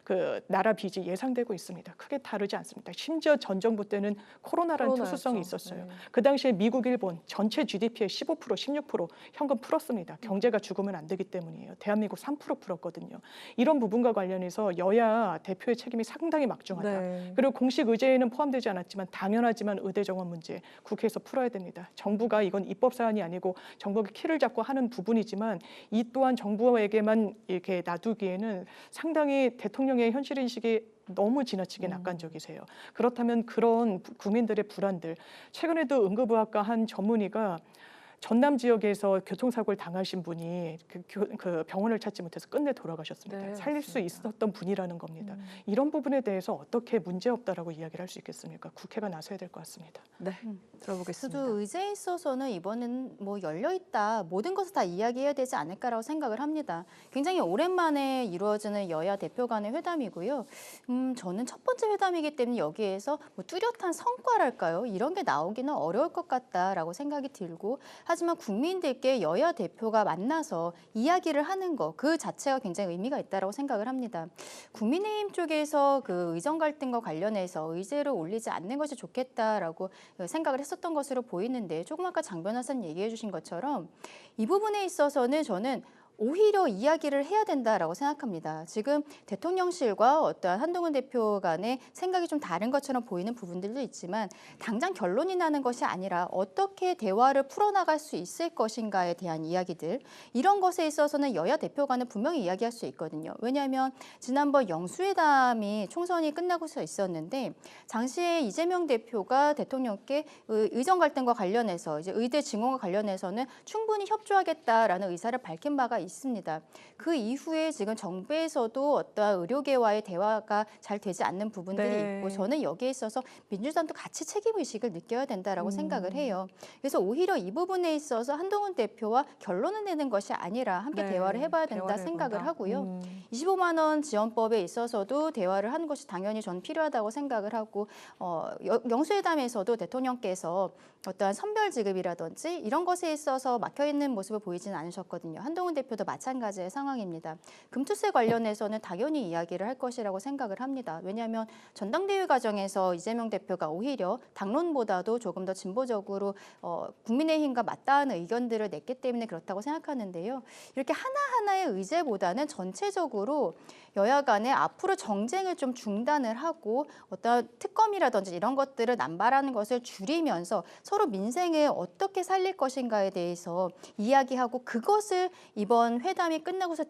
그 나라 빚이 예상되고 있습니다. 크게 다르지 않습니다. 심지어 전 정부 때는 코로나라는 특수성이 있었어요. 그 당시에 미국, 일본 전체 GDP의 15%, 16% 현금 풀었습니다. 경제가 죽으면 안 되기 때문이에요. 대한민국 3% 풀었거든요. 이런 부분과 관련해서 여야 대표의 책임이 상당히 막중하다. 그리고 공식 의제에는 포함되지 않았지만 당연하지만 의대 정원 문제 국회에서 풀어야 됩니다. 정부가 이건 입법 사안이 아니고 정부가 키를 잡고 하는 부분이지만 이 또한 정부에게만 이렇게 놔두기에는 상당히 대통령의 현실 인식이 너무 지나치게 낙관적이세요. 그렇다면 그런 국민들의 불안들, 최근에도 응급의학과 한 전문의가 전남 지역에서 교통사고를 당하신 분이 그 병원을 찾지 못해서 끝내 돌아가셨습니다. 살릴 수 있었던 분이라는 겁니다. 이런 부분에 대해서 어떻게 문제없다라고 이야기를 할 수 있겠습니까? 국회가 나서야 될 것 같습니다. 네, 들어보겠습니다. 저도 의제에 있어서는 이번은 뭐 열려있다, 모든 것을 다 이야기해야 되지 않을까라고 생각을 합니다. 굉장히 오랜만에 이루어지는 여야 대표 간의 회담이고요. 저는 첫 번째 회담이기 때문에 여기에서 뭐 뚜렷한 성과랄까요? 이런 게 나오기는 어려울 것 같다라고 생각이 들고, 하지만 국민들께 여야 대표가 만나서 이야기를 하는 거 그 자체가 굉장히 의미가 있다라고 생각을 합니다. 국민의힘 쪽에서 그 의정 갈등과 관련해서 의제를 올리지 않는 것이 좋겠다라고 생각을 했었던 것으로 보이는데, 조금 아까 장 변호사님 얘기해 주신 것처럼 이 부분에 있어서는 저는 오히려 이야기를 해야 된다라고 생각합니다. 지금 대통령실과 어떠한 한동훈 대표 간의 생각이 좀 다른 것처럼 보이는 부분들도 있지만, 당장 결론이 나는 것이 아니라 어떻게 대화를 풀어나갈 수 있을 것인가에 대한 이야기들, 이런 것에 있어서는 여야 대표 간은 분명히 이야기할 수 있거든요. 왜냐하면 지난번 영수회담이 총선이 끝나고서 있었는데, 당시에 이재명 대표가 대통령께 의정 갈등과 관련해서 이제 의대 증원과 관련해서는 충분히 협조하겠다라는 의사를 밝힌 바가 있습니다. 그 이후에 지금 정부에서도 어떠한 의료계와의 대화가 잘 되지 않는 부분들이 있고, 저는 여기에 있어서 민주당도 같이 책임의식을 느껴야 된다라고 생각을 해요. 그래서 오히려 이 부분에 있어서 한동훈 대표와 결론을 내는 것이 아니라 함께 대화를 해봐야 된다 생각을 하고요. 25만 원 지원법에 있어서도 대화를 하는 것이 당연히 저는 필요하다고 생각을 하고, 영수회담에서도 대통령께서 어떠한 선별 지급이라든지 이런 것에 있어서 막혀있는 모습을 보이지는 않으셨거든요. 한동훈 대표도 마찬가지의 상황입니다. 금투세 관련해서는 당연히 이야기를 할 것이라고 생각을 합니다. 왜냐하면 전당대회 과정에서 이재명 대표가 오히려 당론보다도 조금 더 진보적으로 국민의힘과 맞닿는 의견들을 냈기 때문에 그렇다고 생각하는데요. 이렇게 하나하나의 의제보다는 전체적으로 여야 간에 앞으로 정쟁을 좀 중단을 하고 어떤 특검이라든지 이런 것들을 남발하는 것을 줄이면서 서로 민생을 어떻게 살릴 것인가에 대해서 이야기하고, 그것을 이번 회담이 끝나고서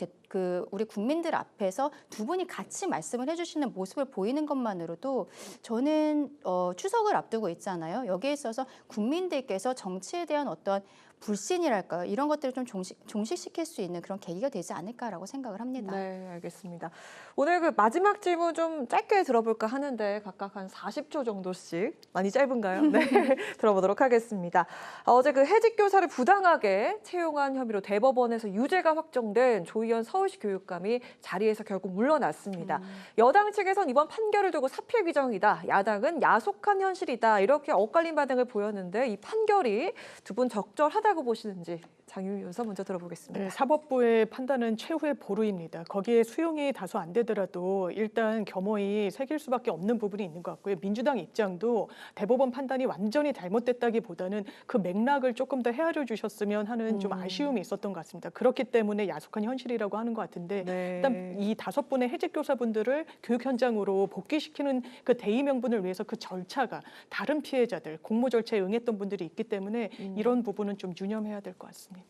우리 국민들 앞에서 두 분이 같이 말씀을 해주시는 모습을 보이는 것만으로도 저는 추석을 앞두고 있잖아요. 여기에 있어서 국민들께서 정치에 대한 어떤 불신이랄까요? 이런 것들을 좀 종식시킬 수 있는 그런 계기가 되지 않을까라고 생각을 합니다. 네, 알겠습니다. 오늘 그 마지막 질문 좀 짧게 들어볼까 하는데 각각 한 40초 정도씩, 많이 짧은가요? 네, 들어보도록 하겠습니다. 어제 그 해직 교사를 부당하게 채용한 혐의로 대법원에서 유죄가 확정된 조희연 서울시 교육감이 자리에서 결국 물러났습니다. 여당 측에선 이번 판결을 두고 사필 규정이다, 야당은 야속한 현실이다, 이렇게 엇갈린 반응을 보였는데, 이 판결이 두 분 적절하다고 보시는지 장유미 변호사 먼저 들어보겠습니다. 네, 사법부의 판단은 최후의 보루입니다. 거기에 수용이 다소 안 되더라도 일단 겸허히 새길 수밖에 없는 부분이 있는 것 같고요. 민주당 입장도 대법원 판단이 완전히 잘못됐다기보다는 그 맥락을 조금 더 헤아려 주셨으면 하는 좀 아쉬움이 있었던 것 같습니다. 그렇기 때문에 야속한 현실이라고 하는 것 같은데, 일단 이 5분의 해직 교사분들을 교육 현장으로 복귀시키는 그 대의 명분을 위해서 그 절차가 다른 피해자들, 공모 절차에 응했던 분들이 있기 때문에 이런 부분은 좀 유념해야 될 것 같습니다.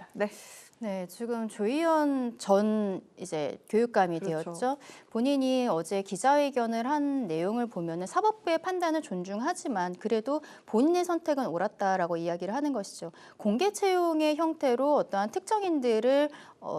네, 지금 조희연 전 이제 교육감이 되었죠. 본인이 어제 기자회견을 한 내용을 보면은 사법부의 판단을 존중하지만 그래도 본인의 선택은 옳았다라고 이야기를 하는 것이죠. 공개 채용의 형태로 어떠한 특정인들을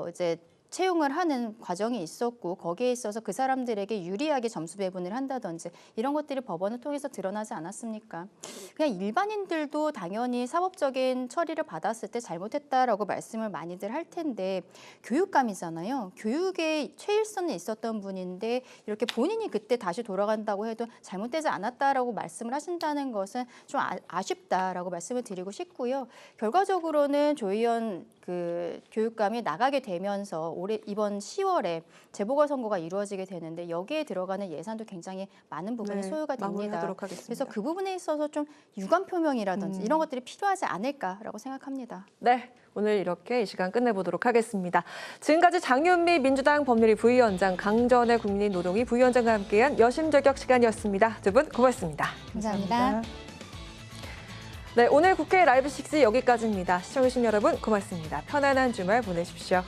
이제 채용을 하는 과정이 있었고 거기에 있어서 그 사람들에게 유리하게 점수 배분을 한다든지 이런 것들이 법원을 통해서 드러나지 않았습니까? 그냥 일반인들도 당연히 사법적인 처리를 받았을 때 잘못했다라고 말씀을 많이들 할 텐데 교육감이잖아요. 교육에 최일선에 있었던 분인데 이렇게 본인이 그때 다시 돌아간다고 해도 잘못되지 않았다라고 말씀을 하신다는 것은 좀 아쉽다라고 말씀을 드리고 싶고요. 결과적으로는 조희연 그 교육감이 나가게 되면서 이번 10월에 재보궐선거가 이루어지게 되는데 여기에 들어가는 예산도 굉장히 많은 부분이 소요가 됩니다. 마무리하도록 하겠습니다. 그래서 그 부분에 있어서 좀 유감 표명이라든지 이런 것들이 필요하지 않을까라고 생각합니다. 네, 오늘 이렇게 이 시간 끝내보도록 하겠습니다. 지금까지 장윤미 민주당 법률위 부위원장, 강전의 국민의 노동위 부위원장과 함께한 여심저격 시간이었습니다. 두 분 고맙습니다. 감사합니다. 네, 오늘 국회 라이브 6 여기까지입니다. 시청해주신 여러분 고맙습니다. 편안한 주말 보내십시오.